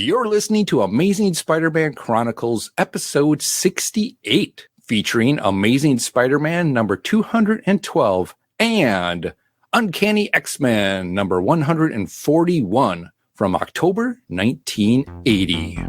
You're listening to Amazing Spider-Man Chronicles, episode 68, featuring Amazing Spider-Man number 212 and Uncanny X-Men number 141 from October 1980.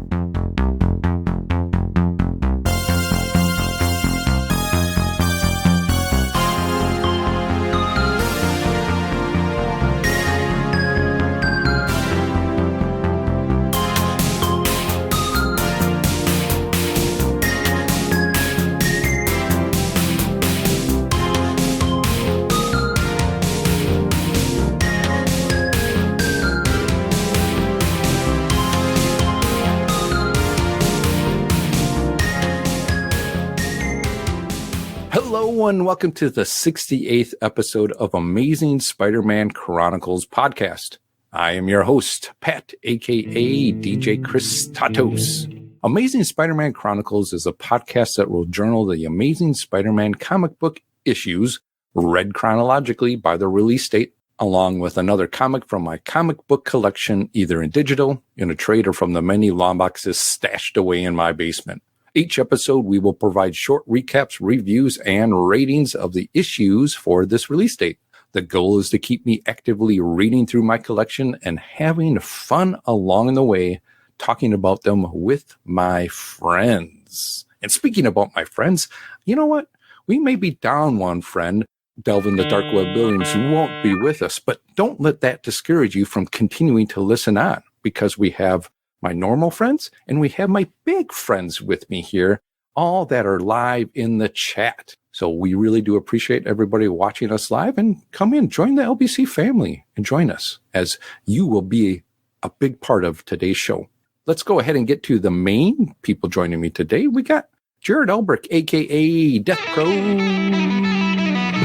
Hello and welcome to the 68th episode of Amazing Spider-Man Chronicles podcast. I am your host, Pat, aka DJ Chris Tatos. Amazing Spider-Man Chronicles is a podcast that will journal the Amazing Spider-Man comic book issues, read chronologically by the release date, along with another comic from my comic book collection, either in digital, in a trade, or from the many long boxes stashed away in my basement. Each episode, we will provide short recaps, reviews, and ratings of the issues for this release date. The goal is to keep me actively reading through my collection and having fun along the way, talking about them with my friends. And speaking about my friends, you know what? We may be down one friend, Delvin the Dark Web Williams, who won't be with us, but don't let that discourage you from continuing to listen on, because we have my normal friends, and we have my big friends with me here, all that are live in the chat. So we really do appreciate everybody watching us live, and come in, join the LBC family and join us, as you will be a big part of today's show. Let's go ahead and get to the main people joining me today. We got Jared Elbrick, aka Death Pro.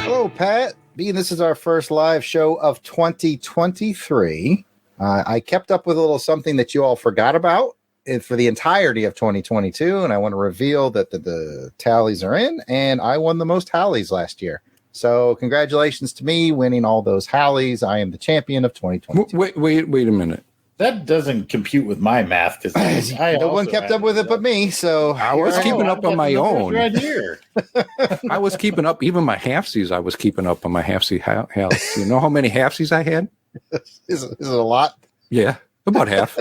Hello, Pat. Being this is our first live show of 2023. I kept up with a little something that you all forgot about for the entirety of 2022, and I want to reveal that the tallies are in, and I won the most Hallies last year. So congratulations to me winning all those Hallies. I am the champion of 2022. Wait a minute. That doesn't compute with my math, because no one kept up with it but me. So I was keeping up on my own. Right here. I was keeping up, even my halfsies. I was keeping up on my halfsy house. You know how many halfsies I had? Is it a lot? Yeah, about half.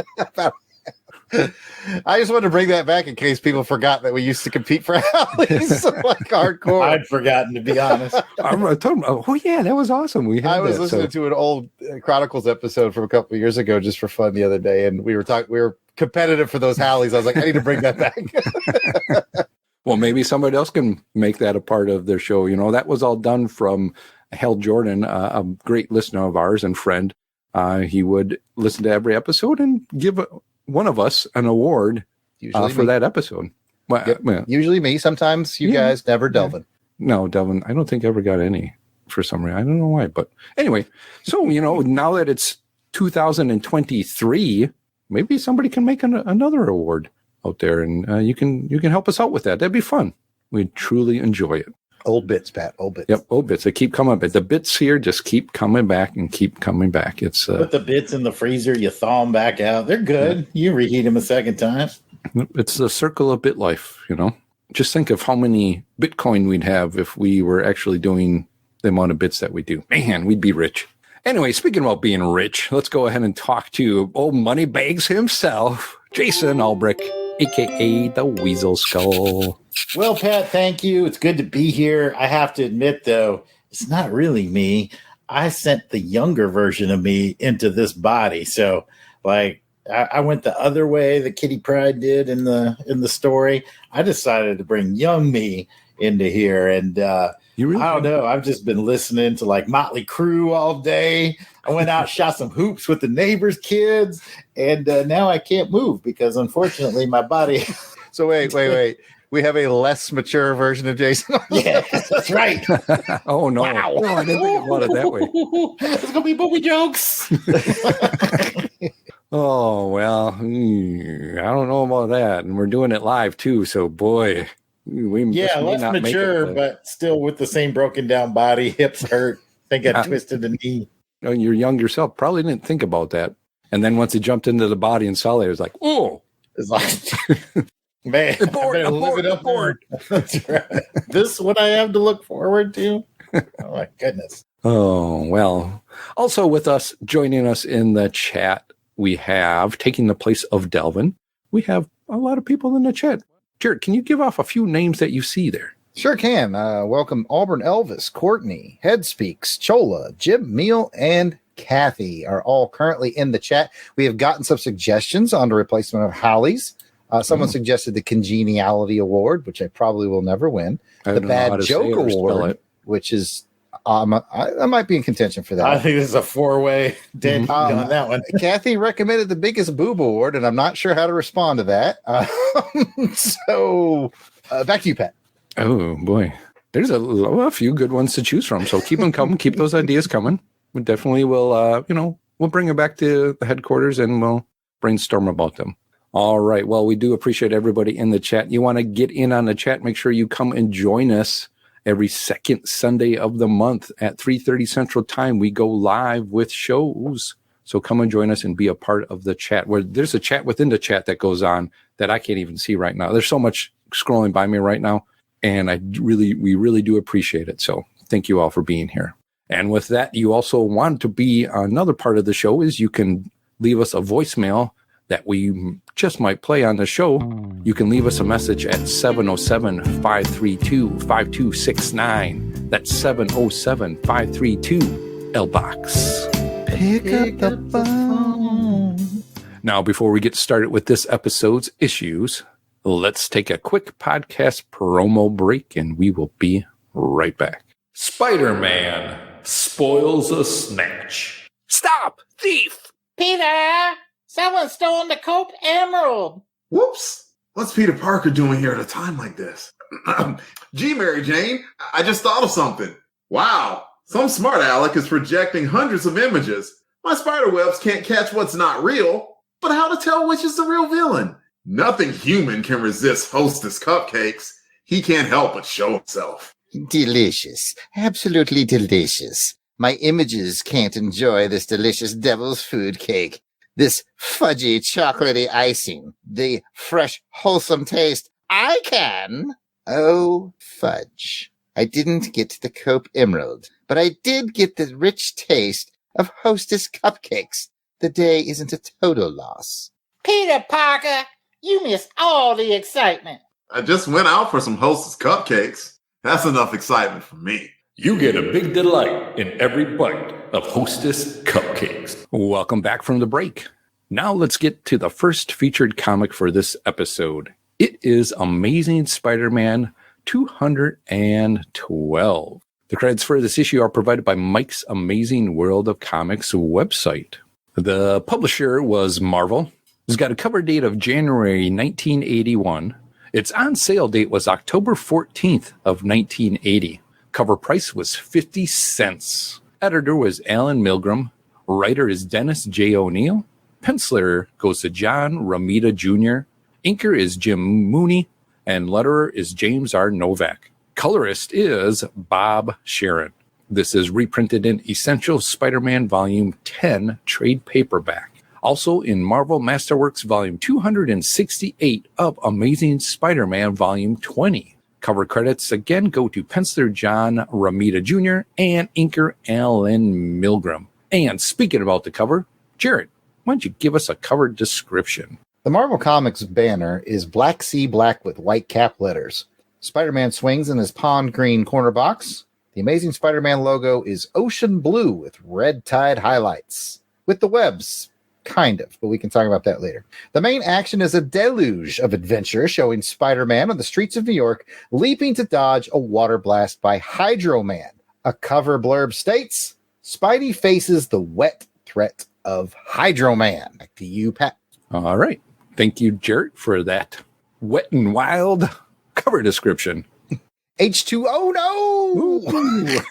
I just wanted to bring that back in case people forgot that we used to compete for Hallies, like hardcore. I'd forgotten, to be honest. I told them, oh yeah, that was awesome. I was listening to an old Chronicles episode from a couple of years ago just for fun the other day, and we were competitive for those Hallies. I was like, I need to bring that back. Well, maybe somebody else can make that a part of their show. You know, that was all done from Hal Jordan, a great listener of ours and friend. He would listen to every episode and give one of us an award for that episode. Well, yep. Usually me. Sometimes you guys, never Delvin. No, Delvin, I don't think ever got any for some reason. I don't know why. But anyway, so, you know, now that it's 2023, maybe somebody can make another award out there, and you can help us out with that. That'd be fun. We'd truly enjoy it. Old bits, Pat. Old bits. Yep, old bits. They keep coming back. The bits here just keep coming back and keep coming back. It's put the bits in the freezer. You thaw them back out. They're good. Yeah. You reheat them a second time. It's the circle of bit life, you know. Just think of how many Bitcoin we'd have if we were actually doing the amount of bits that we do. Man, we'd be rich. Anyway, speaking about being rich, let's go ahead and talk to old Moneybags himself, Jason Albrecht, a.k.a. the Weasel Skull. Well, Pat, thank you. It's good to be here. I have to admit, though, it's not really me. I sent the younger version of me into this body. So, like, I went the other way that Kitty Pryde did in the story. I decided to bring young me into here. And you really I don't know. I've just been listening to, like, Motley Crue all day. I went out, shot some hoops with the neighbors' kids. And now I can't move because, unfortunately, my body... So wait. We have a less mature version of Jason. Yeah, that's right. Oh, no. Wow. No, I didn't think about it that way. It's going to be booby jokes. Oh, well, I don't know about that. And we're doing it live, too. So, boy, we less mature, but still with the same broken down body. Hips hurt. I think I twisted the knee. You're young yourself. Probably didn't think about that. And then once he jumped into the body and saw it, he was like, oh. It's like, man, abort. That's right. This is what I have to look forward to? Oh, my goodness. Oh, well. Also with us, joining us in the chat, we have, taking the place of Delvin, we have a lot of people in the chat. Jared, can you give off a few names that you see there? Sure can. Welcome Auburn Elvis, Courtney, Headspeaks, Chola, Jim Meal, and Kathy are all currently in the chat. We have gotten some suggestions on the replacement of Hallie's. Someone suggested the Congeniality Award, which I probably will never win. The Bad Joke Award, which is I might be in contention for that. I think this is a 4-way dead on that one. Kathy recommended the Biggest Boob Award, and I'm not sure how to respond to that. So back to you, Pat. Oh, boy. There's a few good ones to choose from. So keep them coming. Keep those ideas coming. We definitely will, we'll bring it back to the headquarters and we'll brainstorm about them. All right. Well, we do appreciate everybody in the chat. You want to get in on the chat, make sure you come and join us every second Sunday of the month at 3:30 Central Time. We go live with shows. So come and join us and be a part of the chat, where there's a chat within the chat that goes on that I can't even see right now. There's so much scrolling by me right now, and we really do appreciate it. So thank you all for being here. And with that, you also want to be another part of the show is you can leave us a voicemail that we just might play on the show. You can leave us a message at 707-532-5269. That's 707-532-LBOX. Pick up the phone. Now, before we get started with this episode's issues, let's take a quick podcast promo break, and we will be right back. Spider-Man spoils a snatch. Stop! Thief! Peter! Someone's stolen the Cope Emerald! Whoops! What's Peter Parker doing here at a time like this? Gee, Mary Jane, I just thought of something. Wow, some smart aleck is projecting hundreds of images. My spider webs can't catch what's not real, but how to tell which is the real villain? Nothing human can resist Hostess Cupcakes. He can't help but show himself. Delicious. Absolutely delicious. My images can't enjoy this delicious devil's food cake. This fudgy, chocolatey icing. The fresh, wholesome taste. I can. Oh, fudge. I didn't get the Cope Emerald, but I did get the rich taste of Hostess Cupcakes. The day isn't a total loss. Peter Parker, you missed all the excitement. I just went out for some Hostess Cupcakes. That's enough excitement for me. You get a big delight in every bite of Hostess Cupcakes. Welcome back from the break. Now let's get to the first featured comic for this episode. It is Amazing Spider-Man 212. The credits for this issue are provided by Mike's Amazing World of Comics website. The publisher was Marvel. It's got a cover date of January 1981. Its on-sale date was October 14th of 1980. Cover price was 50 cents. Editor was Alan Milgram. Writer is Dennis J. O'Neill. Penciler goes to John Romita Jr. Inker is Jim Mooney. And letterer is James R. Novak. Colorist is Bob Sharon. This is reprinted in Essential Spider-Man Volume 10 trade paperback. Also in Marvel Masterworks Volume 268 of Amazing Spider-Man Volume 20. Cover credits again go to penciler John Romita Jr. and inker Alan Milgram. And speaking about the cover, Jared, why don't you give us a cover description? The Marvel Comics banner is black sea black with white cap letters. Spider-Man swings in his pond green corner box. The Amazing Spider-Man logo is ocean blue with red tide highlights. With the webs, kind of, but we can talk about that later. The main action is a deluge of adventure showing Spider-Man on the streets of New York leaping to dodge a water blast by Hydro Man. A cover blurb states, Spidey faces the wet threat of Hydro Man. Back to you, Pat. All right. Thank you, Jared, for that wet and wild cover description. H2O, no!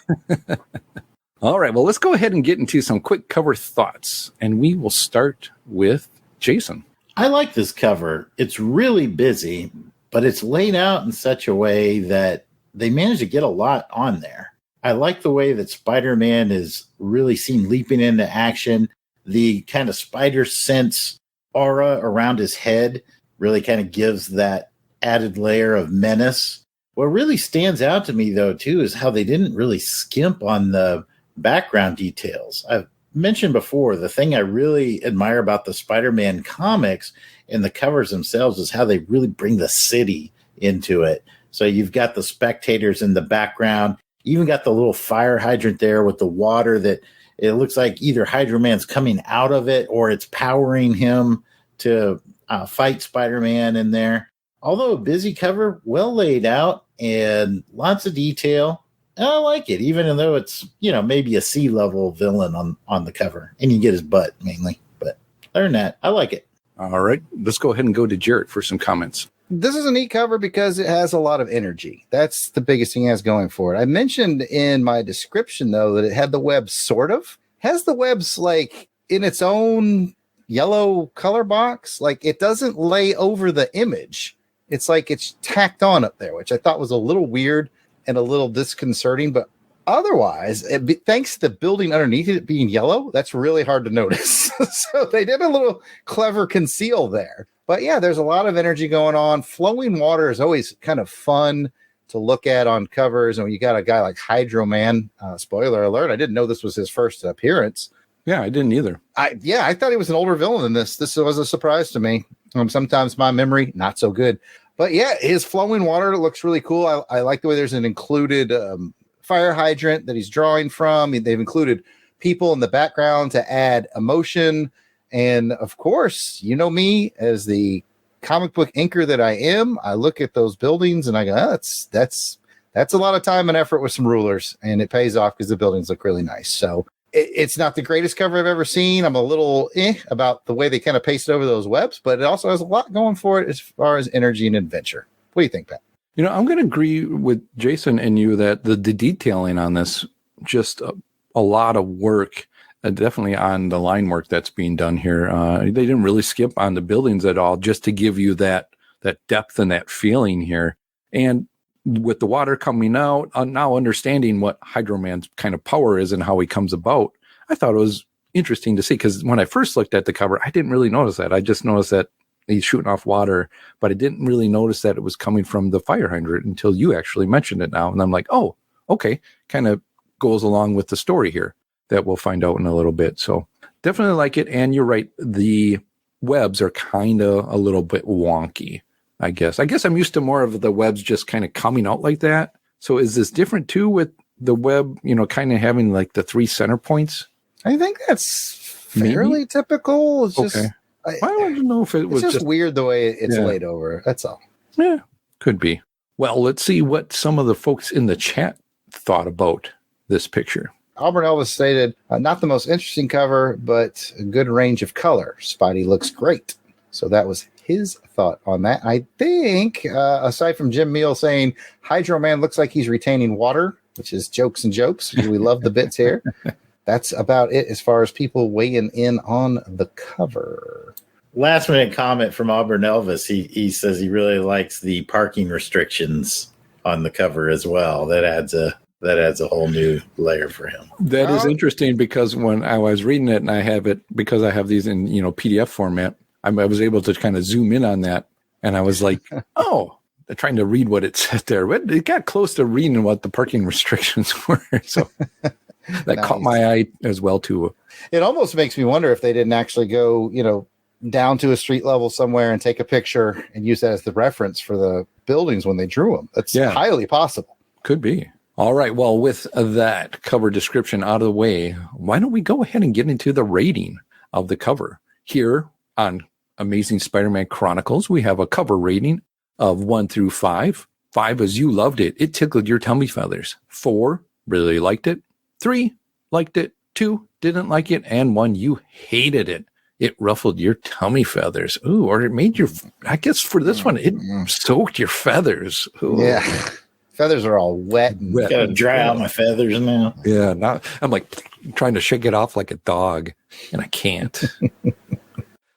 All right, well, let's go ahead and get into some quick cover thoughts, and we will start with Jason. I like this cover. It's really busy, but it's laid out in such a way that they managed to get a lot on there. I like the way that Spider-Man is really seen leaping into action. the kind of spider sense aura around his head really kind of gives that added layer of menace. What really stands out to me, though, too, is how they didn't really skimp on the background details. I've mentioned before, the thing I really admire about the Spider-Man comics and the covers themselves is how they really bring the city into it. So you've got the spectators in the background. You even got the little fire hydrant there with the water that it looks like either Hydro Man's coming out of it or it's powering him to fight Spider-Man in there. Although a busy cover, well laid out and lots of detail. And I like it, even though it's, maybe a C-level villain on the cover. And you get his butt mainly. But other than that, I like it. All right. Let's go ahead and go to Jarrett for some comments. This is a neat cover because it has a lot of energy. That's the biggest thing it has going for it. I mentioned in my description, though, that it had the webs sort of. Has the webs like in its own yellow color box. Like it doesn't lay over the image. It's like it's tacked on up there, which I thought was a little weird and a little disconcerting. But otherwise, thanks to the building underneath it being yellow, that's really hard to notice. So they did a little clever conceal there. But yeah, there's a lot of energy going on. Flowing water is always kind of fun to look at on covers. And when you got a guy like Hydro Man, spoiler alert, I didn't know this was his first appearance. Yeah, I didn't either. I thought he was an older villain than this. This was a surprise to me. Sometimes my memory, not so good. But yeah, his flowing water looks really cool. I like the way there's an included fire hydrant that he's drawing from. They've included people in the background to add emotion. And of course, you know me as the comic book inker that I am. I look at those buildings and I go, that's a lot of time and effort with some rulers, and it pays off because the buildings look really nice. So it's not the greatest cover I've ever seen. I'm a little about the way they kind of pasted over those webs, but it also has a lot going for it as far as energy and adventure. What do you think, Pat? I'm going to agree with Jason and you that the detailing on this, just a lot of work. Definitely on the line work that's being done here. They didn't really skip on the buildings at all, just to give you that depth and that feeling here. And with the water coming out, now understanding what Hydro Man's kind of power is and how he comes about, I thought it was interesting to see, because when I first looked at the cover, I didn't really notice that. I just noticed that he's shooting off water, but I didn't really notice that it was coming from the fire hydrant until you actually mentioned it now. And I'm like, oh, okay, kind of goes along with the story here that we'll find out in a little bit. So definitely like it. And you're right, the webs are kind of a little bit wonky, I guess. I'm used to more of the webs just kind of coming out like that. So is this different too with the web, kind of having like the 3 center points? I think that's fairly typical. It's just, okay. I don't know if it was just weird the way it's laid over. That's all. Yeah, could be. Well, let's see what some of the folks in the chat thought about this picture. Auburn Elvis stated, not the most interesting cover, but a good range of color. Spidey looks great. So that was his thought on that. I think, aside from Jim Meal saying, Hydro Man looks like he's retaining water, which is jokes and jokes, because we love the bits here. That's about it as far as people weighing in on the cover. Last minute comment from Auburn Elvis. He says he really likes the parking restrictions on the cover as well. That adds a whole new layer for him. That is interesting, because when I was reading it, and I have it because I have these in PDF format, I was able to kind of zoom in on that, and I was like, oh, trying to read what it said there. But it got close to reading what the parking restrictions were, so that caught my eye as well too. It almost makes me wonder if they didn't actually go, down to a street level somewhere and take a picture and use that as the reference for the buildings when they drew them. That's highly possible. Could be. All right. Well, with that cover description out of the way, why don't we go ahead and get into the rating of the cover? Here on Amazing Spider-Man Chronicles, we have a cover rating of 1 through 5. 5 is you loved it. It tickled your tummy feathers. 4, really liked it. 3, liked it. 2, didn't like it. And 1, you hated it. It ruffled your tummy feathers. Ooh, or it made your, I guess for this one, it soaked your feathers. Ooh. Yeah. Feathers are all wet. Gotta dry out my feathers now. Yeah. Now I'm like trying to shake it off like a dog, and I can't.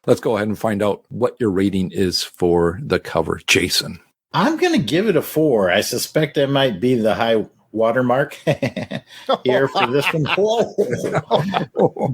Let's go ahead and find out what your rating is for the cover. Jason. I'm going to give it a 4. I suspect that might be the high watermark here for this one.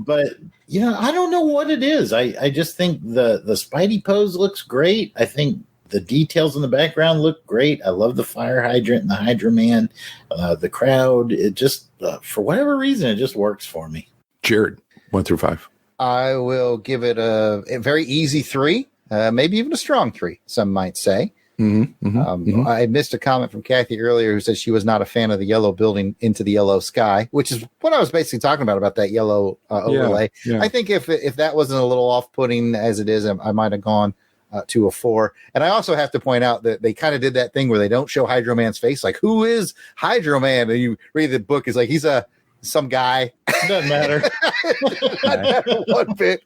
But, I don't know what it is. I just think the Spidey pose looks great. I think the details in the background look great. I love the fire hydrant and the Hydra Man, the crowd. It just, for whatever reason, it just works for me. Jared, 1 through 5. I will give it a very easy 3, maybe even a strong 3, some might say. I missed a comment from Kathy earlier who said she was not a fan of the yellow building into the yellow sky, which is what I was basically talking about that yellow overlay. Yeah. I think if that wasn't a little off-putting as it is, I might have gone to a 4. And I also have to point out that they kind of did that thing where they don't show Hydro Man's face. Like, who is Hydro Man? And you read the book, it's like, he's some guy. Doesn't matter. Doesn't matter one bit.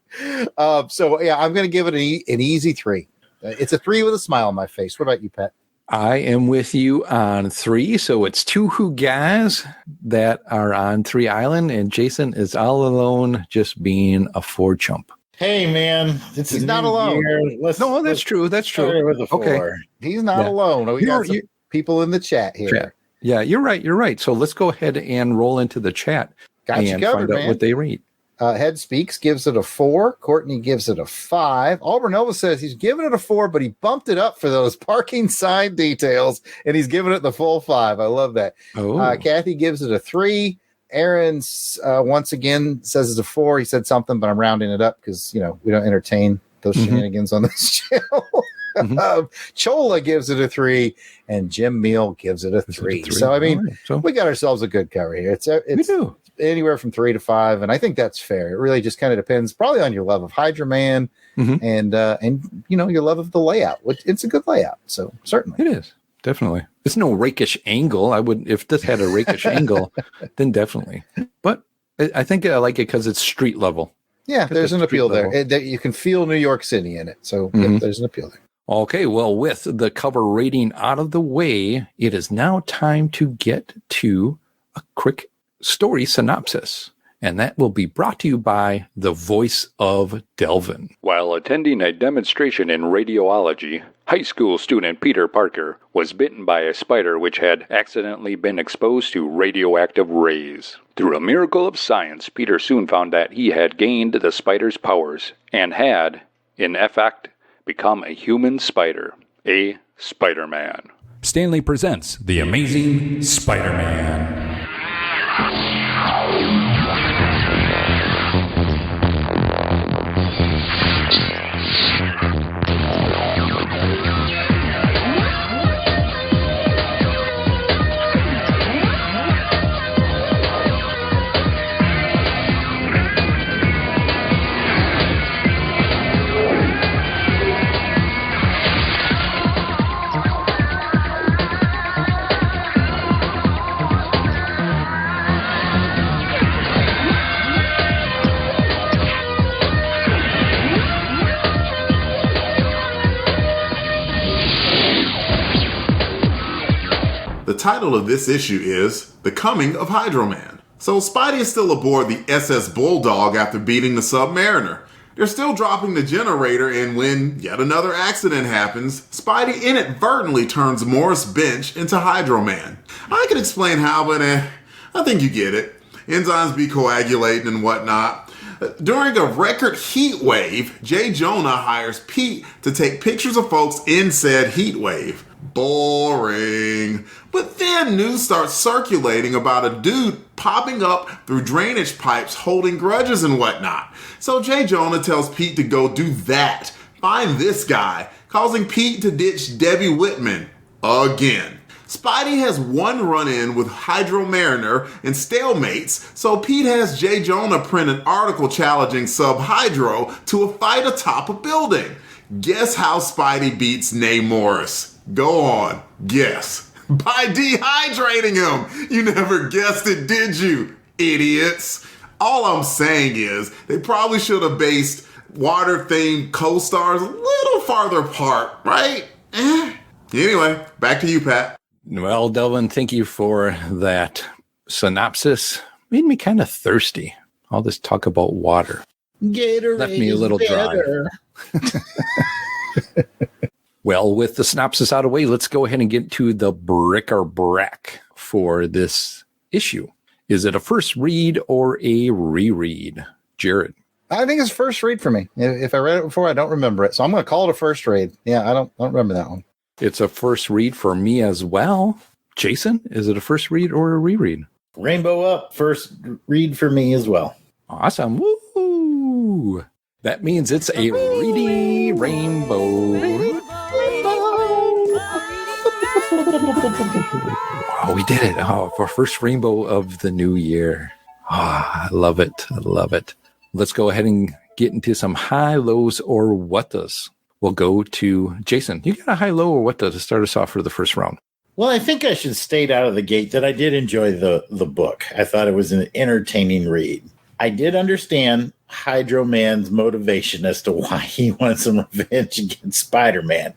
So, yeah, I'm going to give it an easy 3. It's a 3 with a smile on my face. What about you, Pat? I am with you on 3. So it's 2 who guys that are on 3 Island, and Jason is all alone just being a 4 chump. Hey, man. He's not alone. No, that's true. That's true. With a 4. Okay. He's not alone. We got some people in the chat here. Chat. Yeah, you're right. So let's go ahead and roll into the chat and find out what they rate. Head Speaks gives it a 4. Courtney gives it a 5. Auburn Nova says he's giving it a 4, but he bumped it up for those parking sign details, and he's giving it the full 5. I love that. Kathy gives it a 3. Aaron's once again says it's a 4. He said something, but I'm rounding it up because we don't entertain those shenanigans on this channel. Chola gives it a 3, and Jim Meal gives it a 3. So I mean, we got ourselves a good cover here. We do. Anywhere from 3 to 5, and I think that's fair. It really just kind of depends, probably on your love of Hydra Man and your love of the layout. It's a good layout, so certainly it is. Definitely, it's no rakish angle. I would, if this had a rakish angle, then definitely. But I think I like it because it's street level. Yeah, there's an appeal there. You can feel New York City in it, so there's an appeal there. Okay, well, with the cover rating out of the way, it is now time to get to a quick story synopsis, and that will be brought to you by the voice of Delvin. While attending a demonstration in radiology, high school student Peter Parker was bitten by a spider which had accidentally been exposed to radioactive rays. Through a miracle of science, Peter soon found that he had gained the spider's powers and had, in effect, become a human spider, a Spider-Man. Stanley presents The Amazing Spider-Man. The title of this issue is The Coming of Hydro Man. So Spidey is still aboard the SS Bulldog after beating the Submariner. They're still dropping the generator, and when yet another accident happens, Spidey inadvertently turns Morris Bench into Hydro Man. I can explain how, but I think you get it. Enzymes be coagulating and whatnot. During a record heat wave, J. Jonah hires Pete to take pictures of folks in said heat wave. Boring. But then news starts circulating about a dude popping up through drainage pipes holding grudges and whatnot. So J. Jonah tells Pete to go do that. Find this guy, causing Pete to ditch Debbie Whitman again. Spidey has one run-in with Hydro Mariner and stalemates, so Pete has J. Jonah print an article challenging Sub-Hydro to a fight atop a building. Guess how Spidey beats Nay Morris? Go on, guess. By dehydrating him! You never guessed it, did you, idiots? All I'm saying is, they probably should have based water-themed co-stars a little farther apart, right? Anyway, back to you, Pat. Well, Delvin, thank you for that synopsis. Made me kind of thirsty. All this talk about water. Gatorade left me a little dry. Well, with the synopsis out of the way, let's go ahead and get to the bric-a-brac for this issue? Is it a first read or a reread? Jared. I think it's first read for me. If I read it before, I don't remember it. So I'm going to call it a first read. Yeah, I don't remember that one. It's a first read for me as well. Jason, is it a first read or a reread? Rainbow Up, first read for me as well. Awesome. Woo! That means it's a reedy rainbow. Oh, we did it. Oh, our first rainbow of the new year. I love it. I love it. Let's go ahead and get into some high, lows, or what does. We'll go to Jason. You got a high, low, or what does to start us off for the first round? Well, I think I should state out of the gate that I did enjoy the book. I thought it was an entertaining read. I did understand Hydro Man's motivation as to why he wants some revenge against Spider-Man.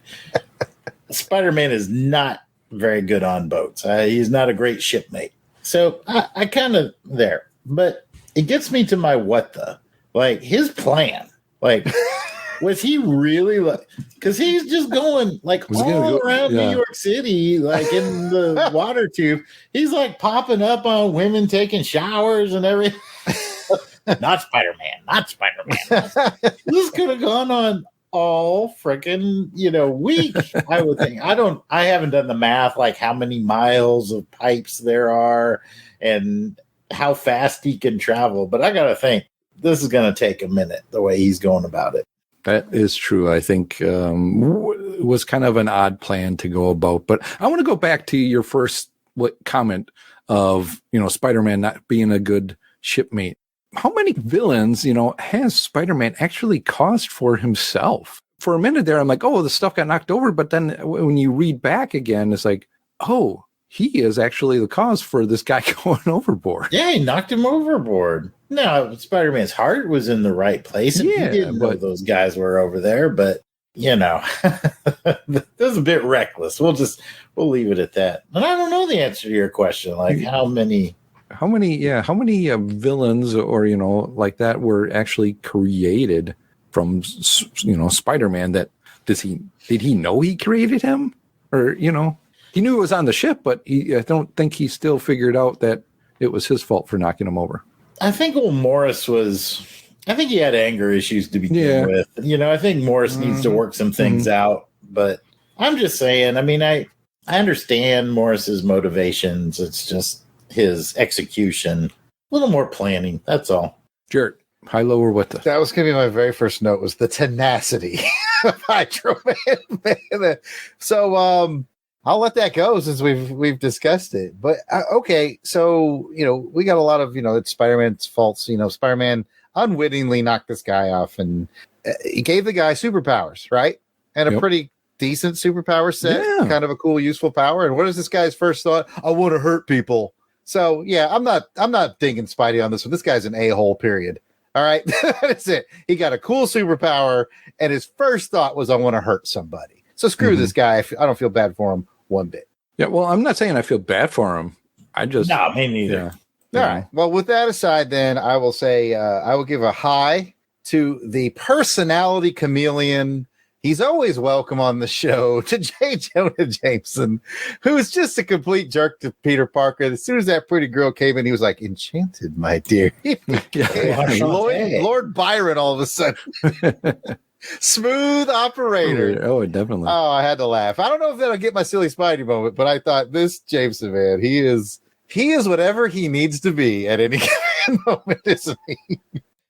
Spider-Man is not very good on boats. He's not a great shipmate. So I kind of there. But it gets me to my what the. Like, his plan. Like, was he really like, because he's just going like all around New York City, like in the water tube. He's like popping up on women taking showers and everything. Not Spider-Man, not Spider-Man. This could have gone on all freaking, week, I would think. I haven't done the math, like how many miles of pipes there are and how fast he can travel. But I got to think this is going to take a minute, the way he's going about it. That is true. I think it was kind of an odd plan to go about. But I want to go back to your first comment of, Spider-Man not being a good shipmate. How many villains, has Spider-Man actually caused for himself? For a minute there, I'm like, oh, the stuff got knocked over. But then when you read back again, it's like, oh, he is actually the cause for this guy going overboard. Yeah, he knocked him overboard. No, Spider-Man's heart was in the right place. And he didn't know those guys were over there. But, this is a bit reckless. We'll leave it at that. And I don't know the answer to your question. Like, how many villains or, like that were actually created from, Spider-Man that did he know he created him? Or, he knew it was on the ship, but I don't think he still figured out that it was his fault for knocking him over. I think Morris I think he had anger issues to begin with. I think Morris needs to work some things out, but I'm just saying, I understand Morris's motivations. It's just his execution, a little more planning. That's all. Jared, high, low, or what the? That was going to be my very first note, was the tenacity of Hydro Man. So, I'll let that go since we've discussed it. But okay, so we got a lot of it's Spider-Man's faults. Spider-Man unwittingly knocked this guy off, and he gave the guy superpowers, right? And a pretty decent superpower set, kind of a cool, useful power. And what is this guy's first thought? I want to hurt people. So I'm not thinking Spidey on this one. This guy's an a-hole. Period. All right, that's it. He got a cool superpower, and his first thought was, I want to hurt somebody. So screw this guy. I don't feel bad for him one bit. Yeah, well, I'm not saying I feel bad for him. No, me neither. All right. Well, with that aside, then I will say I will give a high to the personality chameleon. He's always welcome on the show, to J. Jonah Jameson, who's just a complete jerk to Peter Parker. As soon as that pretty girl came in, he was like, enchanted, my dear. Lord Byron all of a sudden. Smooth operator. Oh, definitely. Oh, I had to laugh. I don't know if that'll get my silly Spidey moment, but I thought this Jameson, man, he is whatever he needs to be at any given moment, isn't he?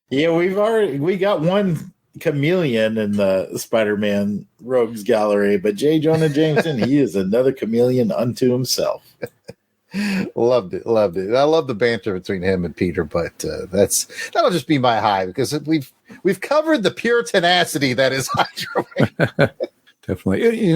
Yeah, we got one chameleon in the Spider-Man Rogues Gallery, but J. Jonah Jameson, he is another chameleon unto himself. Loved it. I love the banter between him and Peter, but that'll just be my high, because we've covered the pure tenacity that is Hydro Man. Definitely.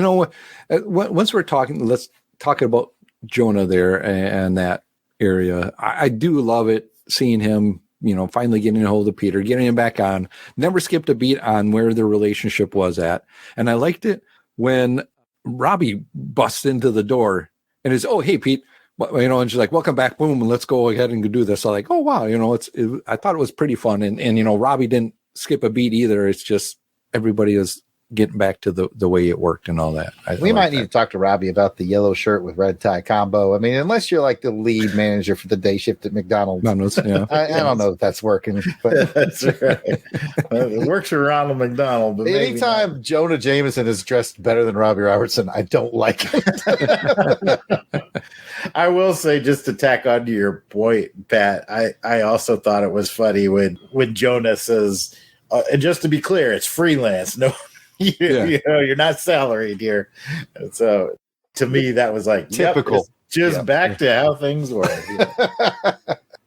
Once we're talking, let's talk about Jonah there and that area. I do love it seeing him, finally getting a hold of Peter, getting him back on. Never skipped a beat on where the relationship was at. And I liked it when Robbie busts into the door and is, oh, hey, Pete. And she's like, welcome back, boom, and let's go ahead and do this. I'm like, oh, wow, I thought it was pretty fun. And Robbie didn't skip a beat either. It's just everybody is getting back to the way it worked and all that. We might need to talk to Robbie about the yellow shirt with red tie combo. I mean, unless you're like the lead manager for the day shift at McDonald's. Yeah. I don't know if that's working. But That's right. It works for Ronald McDonald. But anytime Jonah Jameson is dressed better than Robbie Robertson, I don't like it. I will say, just to tack onto your point, Pat, I also thought it was funny when Jonah says, and just to be clear, it's freelance. No, you know, you're not salaried here. And so to me, that was like typical. Just back to how things were.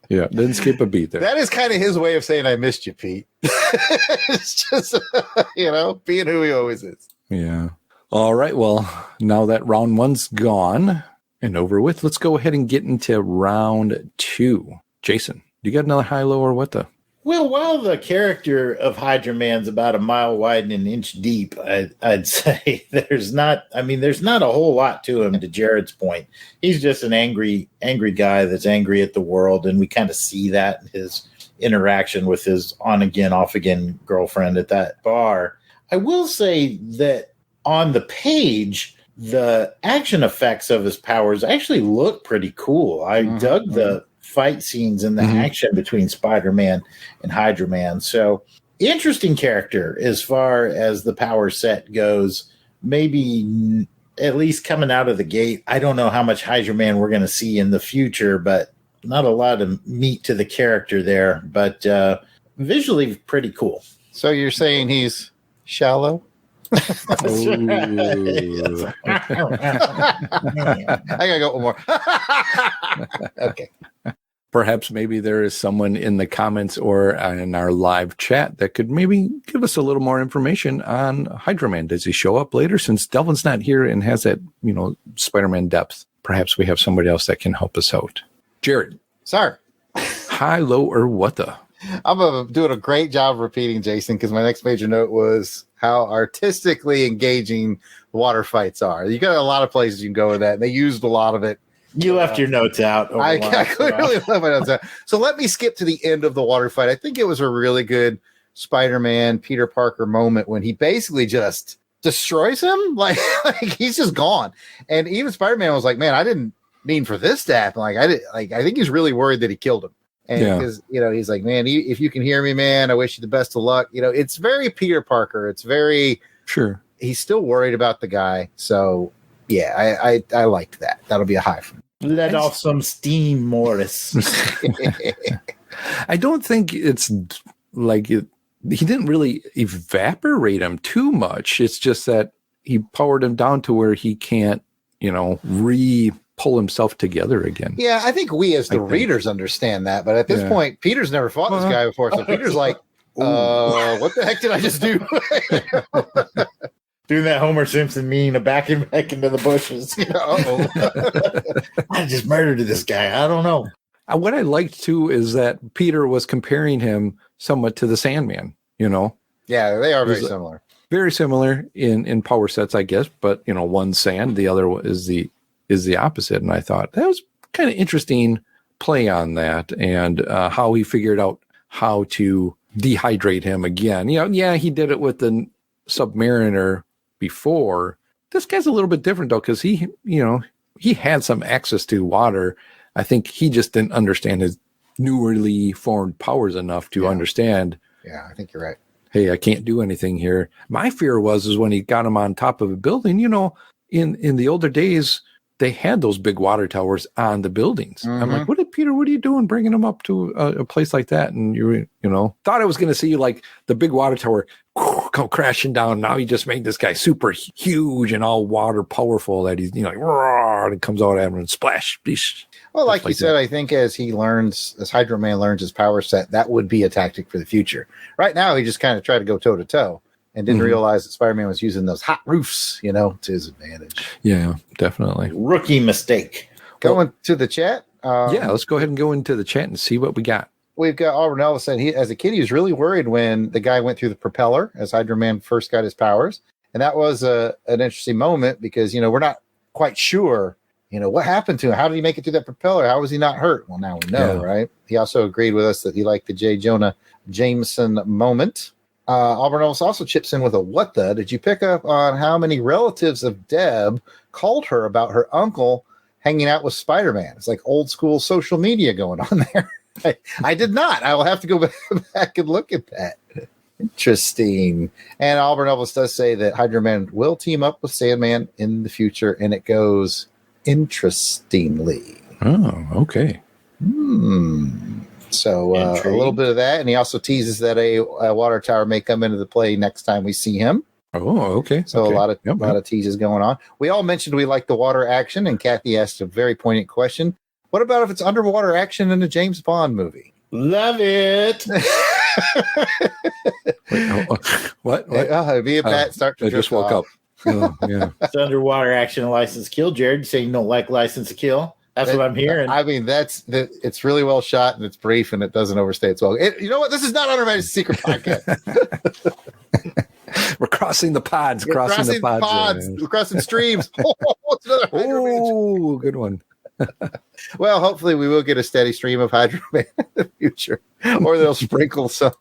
Yeah, didn't skip a beat there. That is kind of his way of saying I missed you, Pete. It's just, being who he always is. Yeah. All right. Well, now that round one's gone and over with, let's go ahead and get into round two. Jason, do you got another high, low, or what the? Well, while the character of Hydra Man's about a mile wide and an inch deep, I'd say there's not a whole lot to him, to Jared's point. He's just an angry guy that's angry at the world, and we kind of see that in his interaction with his on-again, off-again girlfriend at that bar. I will say that on the page, the action effects of his powers actually look pretty cool. I dug the fight scenes and the action between Spider-Man and Hydra Man. So interesting character as far as the power set goes. Maybe at least coming out of the gate. I don't know how much Hydra Man we're going to see in the future, but not a lot of meat to the character there. But visually pretty cool. So you're saying he's shallow? Oh. I gotta go one more. Okay. Perhaps maybe there is someone in the comments or in our live chat that could maybe give us a little more information on Hydra Man. Does he show up later? Since Delvin's not here and has that, Spider-Man depth, perhaps we have somebody else that can help us out. Jared. Sorry. High, low, or what the? I'm doing a great job of repeating, Jason, because my next major note was how artistically engaging water fights are. You got a lot of places you can go with that. And they used a lot of it. You left your notes out. I clearly left my notes out. So let me skip to the end of the water fight. I think it was a really good Spider-Man, Peter Parker moment when he basically just destroys him. Like he's just gone. And even Spider-Man was like, man, I didn't mean for this to happen. I think he's really worried that he killed him. And because, he's like, man, if you can hear me, man, I wish you the best of luck. It's very Peter Parker. It's very sure. He's still worried about the guy. So, yeah, I liked that. That'll be a high for me. Let off some steam, Morris. I don't think it's like it. He didn't really evaporate him too much. It's just that he powered him down to where he can't, pull himself together again. Yeah, I think we as the readers understand that, but at this point, Peter's never fought this guy before, so Peter's like, what the heck did I just do? Doing that Homer Simpson meme of backing back into the bushes. I just murdered this guy. I don't know. What I liked too is that Peter was comparing him somewhat to the Sandman, Yeah, they are very similar. Very similar in power sets, I guess, but one's sand, the other is the opposite. And I thought that was kind of interesting play on that and how he figured out how to dehydrate him again. He did it with the Submariner before. This guy's a little bit different though, because he had some access to water. I think he just didn't understand his newly formed powers enough to understand. Yeah, I think you're right. Hey, I can't do anything here. My fear was when he got him on top of a building, in the older days, they had those big water towers on the buildings. I'm like, what are you doing bringing them up to a place like that? And thought I was going to see like the big water tower go crashing down. Now he just made this guy super huge and all water powerful that he's, and it comes out at him and splash. Well, like you said, I think as Hydra Man learns his power set, that would be a tactic for the future. Right now, he just kind of tried to go toe to toe. And didn't realize that Spider-Man was using those hot roofs, to his advantage. Yeah, definitely. Rookie mistake. Going to the chat. Let's go ahehe and go into the chat and see what we got. We've got Auburn Ellis said as a kid, he was really worried when the guy went through the propeller as Hydra Man first got his powers. And that was an interesting moment because, we're not quite sure, what happened to him. How did he make it through that propeller? How was he not hurt? Well, now we know, right? He also agreed with us that he liked the J. Jonah Jameson moment. Auburn Ellis also chips in with a what the? Did you pick up on how many relatives of Deb called her about her uncle hanging out with Spider-Man? It's like old school social media going on there. I did not. I will have to go back and look at that. Interesting. And Auburn Elvis does say that Hydro Man will team up with Sandman in the future, and it goes interestingly. Oh, okay. So a little bit of that, and he also teases that a water tower may come into the play next time we see him. Oh, okay. So okay. a lot of teases going on. We all mentioned we like the water action, and Kathy asked a very poignant question. What about if it's underwater action in a James Bond movie? Love it. Wait, what? Me and Pat start to I just woke up. Oh, yeah. It's underwater action and license to kill. Jared, you say you don't like license to kill? That's what I'm hearing. I mean, it's really well shot, and it's brief, and it doesn't overstay its well. You know what? This is not Under Majesty's Secret Podcast. We're crossing the pods. Crossing the pods. We're crossing streams. What's another Hydro Man? Oh, good one. Well, hopefully we will get a steady stream of Hydro Man in the future, or they'll sprinkle some.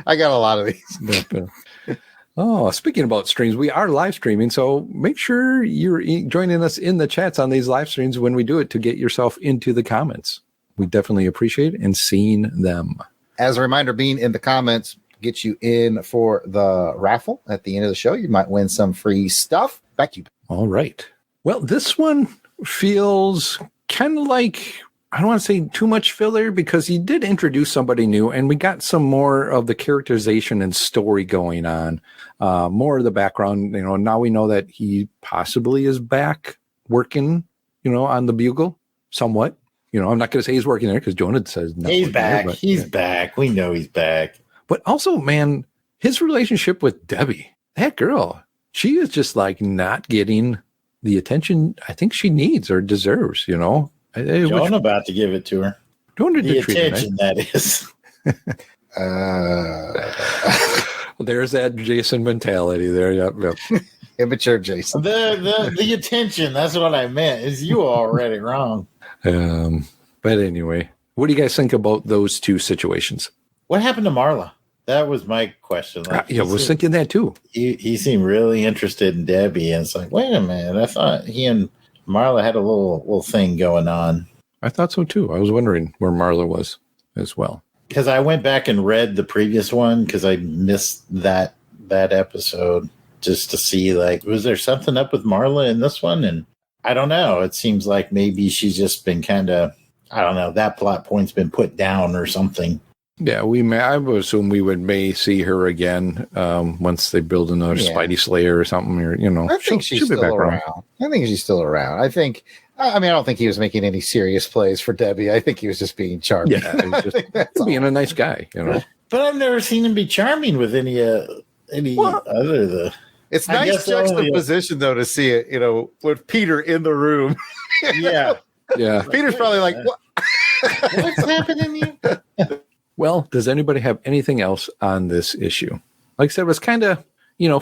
I got a lot of these. Oh, speaking about streams, we are live streaming, so make sure you're joining us in the chats on these live streams when we do it to get yourself into the comments. We definitely appreciate and seeing them. As a reminder, being in the comments gets you in for the raffle at the end of the show. You might win some free stuff. Back to you. All right. Well, this one feels kind of like, I don't want to say too much filler, because he did introduce somebody new, and we got some more of the characterization and story going on, more of the background. You know, now we know that he possibly is back working, on the Bugle somewhat. I'm not going to say he's working there because Jonah says no. He's back. He's back. We know he's back. But also, man, his relationship with Debbie, that girl, she is just like not getting the attention I think she needs or deserves, Jonah about to give it to her. The attention, that is. Well, there's that Jason mentality there. Yep. Immature Jason. The attention, that's what I meant, is you already wrong. But anyway, what do you guys think about those two situations? What happened to Marla? That was my question. I was thinking that too. He seemed really interested in Debbie, and it's like, wait a minute, I thought he and Marla had a little thing going on. I thought so too. I was wondering where Marla was as well. Because I went back and read the previous one because I missed that episode just to see, like, was there something up with Marla in this one? And I don't know. It seems like maybe she's just been kind of, I don't know, that plot point's been put down or something. Yeah, I would assume we may see her again once they build another Spidey Slayer or something. Or I think she's still around. I think she's still around. I don't think he was making any serious plays for Debbie. I think he was just being charming. Yeah, he was just being a nice guy, But I've never seen him be charming with any other. It's nice juxtaposition though to see it. With Peter in the room. Yeah. Peter's probably like, what? What's happening here? Well, does anybody have anything else on this issue? Like I said, it was kind of,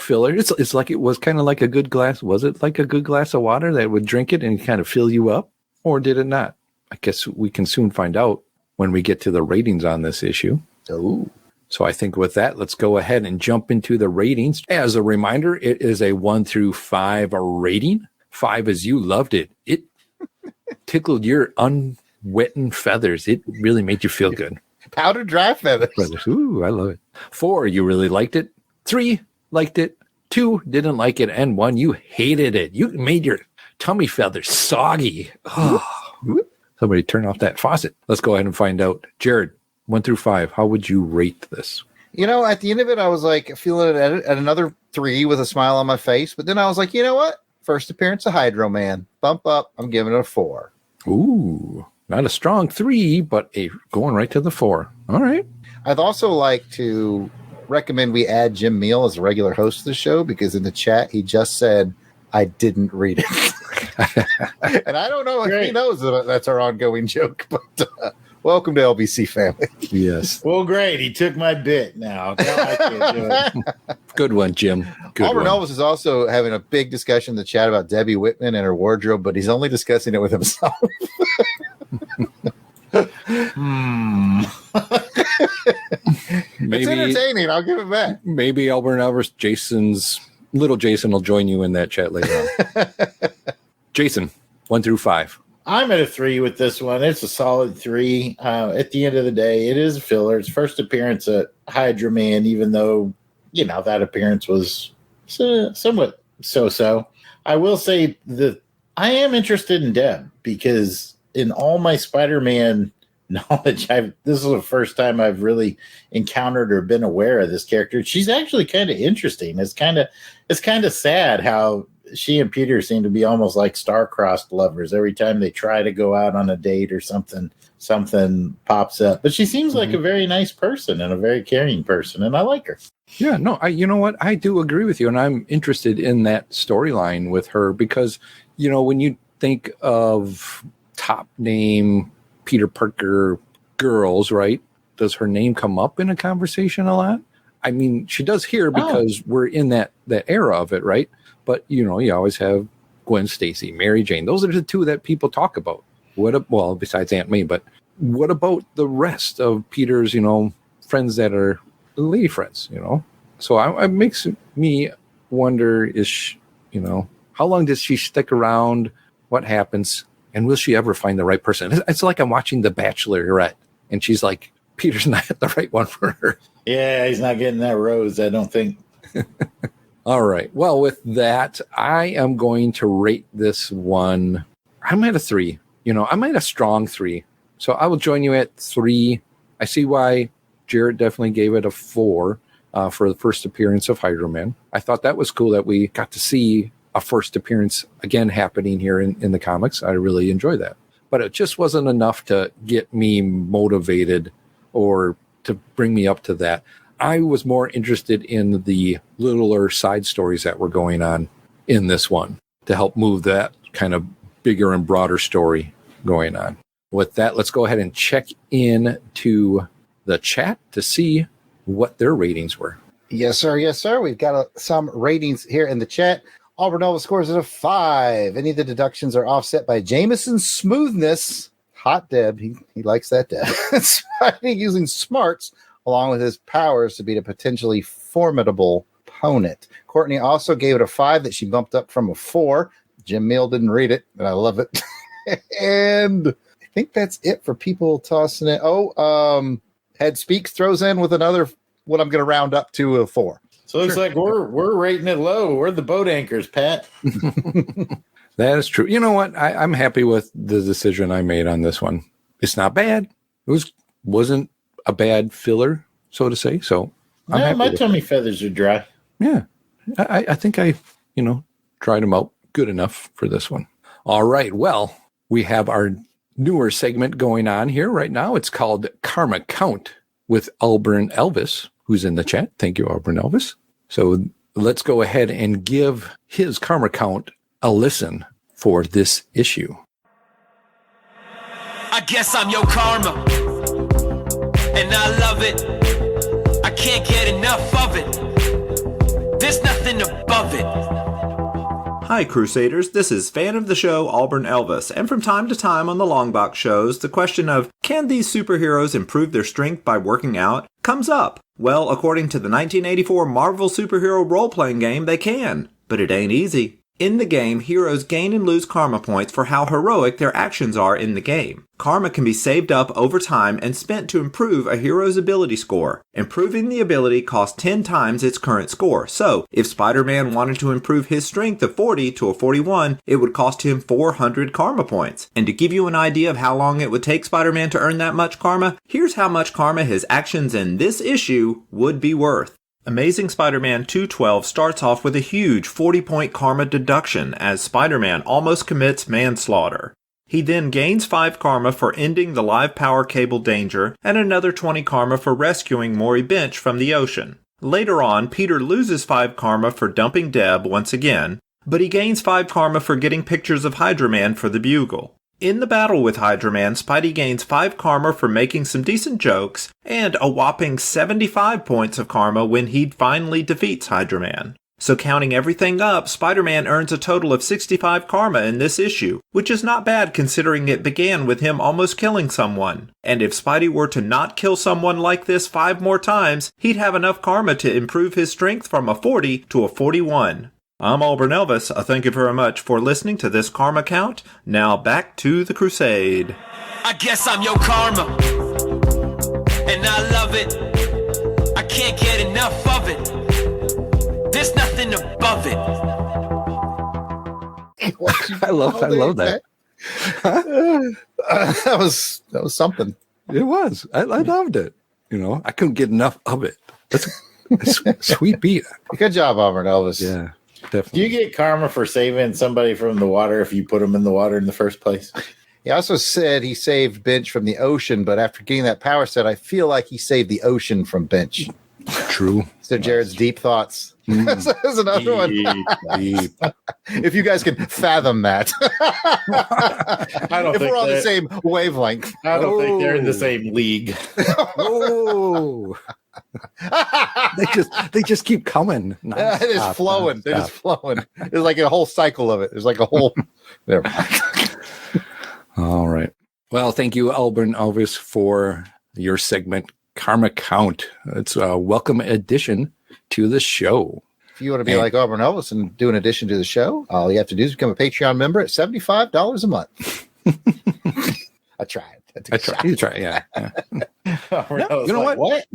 filler. It's like it was kind of like a good glass. Was it like a good glass of water that would drink it and kind of fill you up? Or did it not? I guess we can soon find out when we get to the ratings on this issue. Oh. So I think with that, let's go ahead and jump into the ratings. As a reminder, it is a 1 through 5 rating. 5 is you loved it. It tickled your unwetting feathers. It really made you feel good. Powdered dry feathers. Ooh, I love it. 4, you really liked it. 3, liked it. 2, didn't like it. And 1, you hated it. You made your tummy feathers soggy. Oh. Somebody turn off that faucet. Let's go ahead and find out. Jared, 1 through 5, how would you rate this? At the end of it, I was like feeling it at another 3 with a smile on my face. But then I was like, you know what? First appearance of Hydro Man. Bump up. I'm giving it a 4. Ooh. Not a strong 3, but going right to the 4. All right. I'd also like to recommend we add Jim Meal as a regular host of the show, because in the chat, he just said, I didn't read it. And I don't know if he knows that that's our ongoing joke, but welcome to LBC family. Yes. Well, great. He took my bit now. Now I can't do it. Good one, Jim. Good Auburn one. Elvis is also having a big discussion in the chat about Debbie Whitman and her wardrobe, but he's only discussing it with himself. Maybe It's entertaining. I'll give it back. Maybe Albert Elvis, little Jason will join you in that chat later on. Jason, 1 through 5. I'm at a 3 with this one. It's a solid 3. At the end of the day, it is a filler. It's first appearance at Hydra Man, even though, that appearance was somewhat so-so. I will say that I am interested in Deb because in all my Spider-Man knowledge, this is the first time I've really encountered or been aware of this character. She's actually kind of interesting. It's kind of sad how she and Peter seem to be almost like star-crossed lovers. Every time they try to go out on a date or something pops up. But she seems like a very nice person and a very caring person, and I like her. Yeah, no, you know what? I do agree with you, and I'm interested in that storyline with her because, when you think of top name Peter Parker girls, right? Does her name come up in a conversation a lot? I mean, she does here because we're in that era of it, right? But, you always have Gwen Stacy, Mary Jane. Those are the two that people talk about. Besides Aunt May, but what about the rest of Peter's, friends that are lady friends, So it makes me wonder, how long does she stick around? What happens? And will she ever find the right person? It's like I'm watching The Bachelorette, and she's like, Peter's not the right one for her. Yeah, he's not getting that rose, I don't think. All right. Well, with that, I am going to rate this one. I'm at a 3. I'm at a strong 3. So I will join you at 3. I see why Jared definitely gave it a 4 for the first appearance of Hydra Man. I thought that was cool that we got to see a first appearance again happening here in the comics. I really enjoy that. But it just wasn't enough to get me motivated or to bring me up to that. I was more interested in the littler side stories that were going on in this one to help move that kind of bigger and broader story going on. With that, let's go ahead and check in to the chat to see what their ratings were. Yes, sir. Yes, sir. We've got some ratings here in the chat. Auburn Nova scores it a 5. Any of the deductions are offset by Jameson's smoothness. Hot Deb. He likes that Deb. Spidey using smarts along with his powers to beat a potentially formidable opponent. Courtney also gave it a 5 that she bumped up from a 4. Jim Mill didn't read it, and I love it. And I think that's it for people tossing it. Head Speaks throws in with another, what I'm going to round up to a 4. So it's like we're rating it low. We're the boat anchors, Pat. That is true. You know what? I'm happy with the decision I made on this one. It's not bad. It wasn't a bad filler, so to say. So my tummy feathers are dry. Yeah. I think I tried them out good enough for this one. All right. Well, we have our newer segment going on here right now. It's called Karma Count with Auburn Elvis, who's in the chat. Thank you, Auburn Elvis. So let's go ahead and give his Karma Count a listen for this issue. I guess I'm your karma, and I love it. I can't get enough of it. There's nothing above it. Hi Crusaders, this is fan of the show Auburn Elvis, and from time to time on the Longbox shows, the question of, can these superheroes improve their strength by working out, comes up. Well, according to the 1984 Marvel superhero role-playing game, they can, but it ain't easy. In the game, heroes gain and lose karma points for how heroic their actions are in the game. Karma can be saved up over time and spent to improve a hero's ability score. Improving the ability costs 10 times its current score, so if Spider-Man wanted to improve his strength of 40 to a 41, it would cost him 400 karma points. And to give you an idea of how long it would take Spider-Man to earn that much karma, here's how much karma his actions in this issue would be worth. Amazing Spider-Man 212 starts off with a huge 40-point karma deduction as Spider-Man almost commits manslaughter. He then gains 5 karma for ending the live power cable danger and another 20 karma for rescuing Maury Bench from the ocean. Later on, Peter loses 5 karma for dumping Deb once again, but he gains 5 karma for getting pictures of Hydra Man for the Bugle. In the battle with Hydra Man, Spidey gains 5 karma for making some decent jokes, and a whopping 75 points of karma when he finally defeats Hydra Man. So counting everything up, Spider-Man earns a total of 65 karma in this issue, which is not bad considering it began with him almost killing someone. And if Spidey were to not kill someone like this 5 more times, he'd have enough karma to improve his strength from a 40 to a 41. I'm Auburn Elvis. Thank you very much for listening to this karma count. Now back to the Crusade. I guess I'm your karma, and I love it. I can't get enough of it. There's nothing above it. I love that. That was something. It was. I loved it. You know, I couldn't get enough of it. That's a sweet beat. Good job, Auburn Elvis. Yeah, Do definitely. you get karma for saving somebody from the water if you put them in the water in the first place? He also said he saved Bench from the ocean, but after getting that power set, I feel like he saved the ocean from Bench. True. So Jared's deep thoughts. There's another one. Deep. If you guys can fathom that. I don't if think we're on the that- same wavelength. I don't think they're in the same league. Oh. they just keep coming. It is Nonstop, flowing. They're nonstop. just flowing. There's like a whole cycle of it. There's like a whole. There. All right. Well, thank you, Auburn Elvis, for your segment, Karma Count. It's a welcome addition to the show. If you want to be like Auburn Elvis and do an addition to the show, all you have to do is become a Patreon member at $75 a month. I tried. You try, yeah. You know what?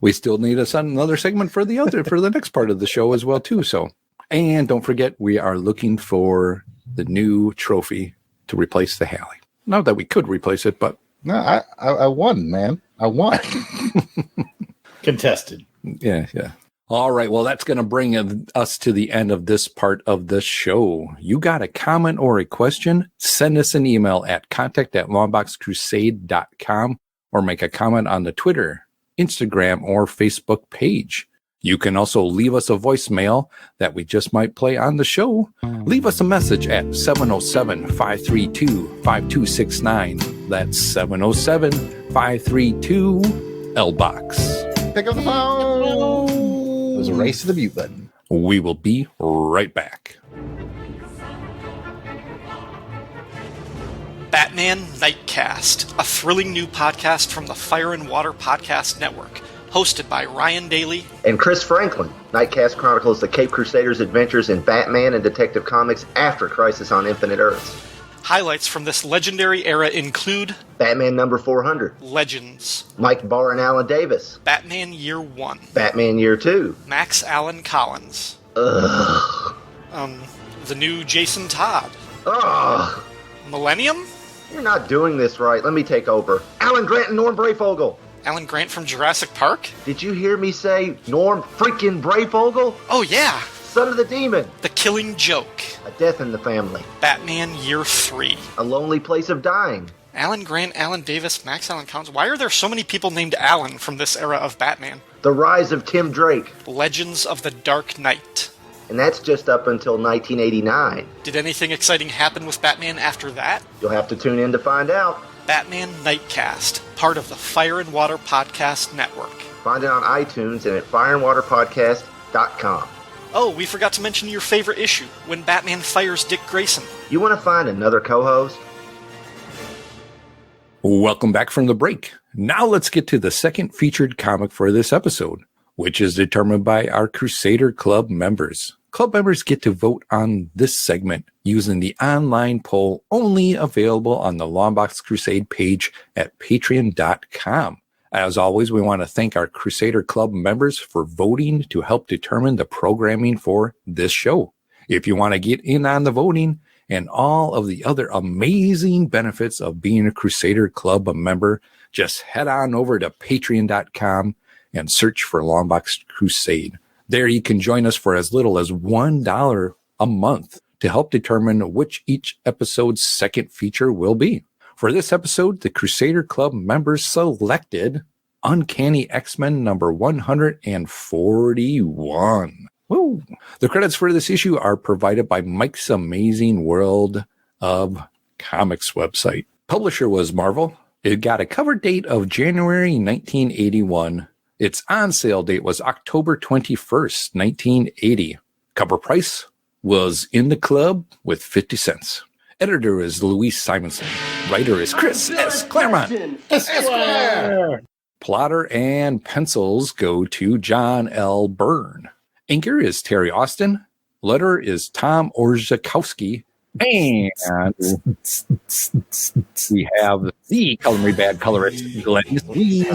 We still need another segment for the next part of the show as well, too. So, and don't forget, we are looking for the new trophy to replace the Halley. Not that we could replace it, but No, I won, man. I won. Contested. yeah. All right. Well, that's going to bring us to the end of this part of the show. You got a comment or a question? Send us an email at contact@longboxcrusade.com or make a comment on the Twitter, Instagram, or Facebook page. You can also leave us a voicemail that we just might play on the show. Leave us a message at 707-532-5269. That's 707-532-LBOX. Pick up the phone. It was a race to the mute button. We will be right back. Batman Nightcast, a thrilling new podcast from the Fire and Water Podcast Network, hosted by Ryan Daly and Chris Franklin. Nightcast chronicles the Cape Crusaders' adventures in Batman and Detective Comics after Crisis on Infinite Earths. Highlights from this legendary era include Batman number 400, Legends, Mike Barr and Alan Davis, Batman Year 1, Batman Year 2, Max Allan Collins, the new Jason Todd, Millennium, you're not doing this right, let me take over, Alan Grant and Norm Brayfogle. Alan Grant from Jurassic Park. Did you hear me say Norm freaking Brayfogle? Oh yeah, Son of the Demon, The Killing Joke, A Death in the Family, Batman Year 3, A Lonely Place of Dying. Alan Grant, Alan Davis, Max Allan Collins. Why are there so many people named Alan from this era of Batman? The Rise of Tim Drake. Legends of the Dark Knight. And that's just up until 1989. Did anything exciting happen with Batman after that? You'll have to tune in to find out. Batman Nightcast, part of the Fire and Water Podcast Network. Find it on iTunes and at fireandwaterpodcast.com. Oh, we forgot to mention your favorite issue, when Batman fires Dick Grayson. You want to find another co-host? Welcome back from the break. Now let's get to the second featured comic for this episode, which is determined by our Crusader Club members. Club members get to vote on this segment using the online poll only available on the Longbox Crusade page at patreon.com. As always, we want to thank our Crusader Club members for voting to help determine the programming for this show. If you want to get in on the voting and all of the other amazing benefits of being a Crusader Club member, just head on over to patreon.com and search for Longbox Crusade. There you can join us for as little as $1 a month to help determine which each episode's second feature will be. For this episode, the Crusader Club members selected Uncanny X-Men number 141. Woo. The credits for this issue are provided by Mike's Amazing World of Comics website. Publisher was Marvel. It got a cover date of January 1981. Its on-sale date was October 21st, 1980. Cover price was in the club with 50 cents. Editor is Louise Simonson. Writer is Chris S. Claremont. Esquire. Plotter and pencils go to John L. Byrne. Inker is Terry Austin. Letterer is Tom Orzechowski. And we have the coloring bad colorist, Glennis Lee.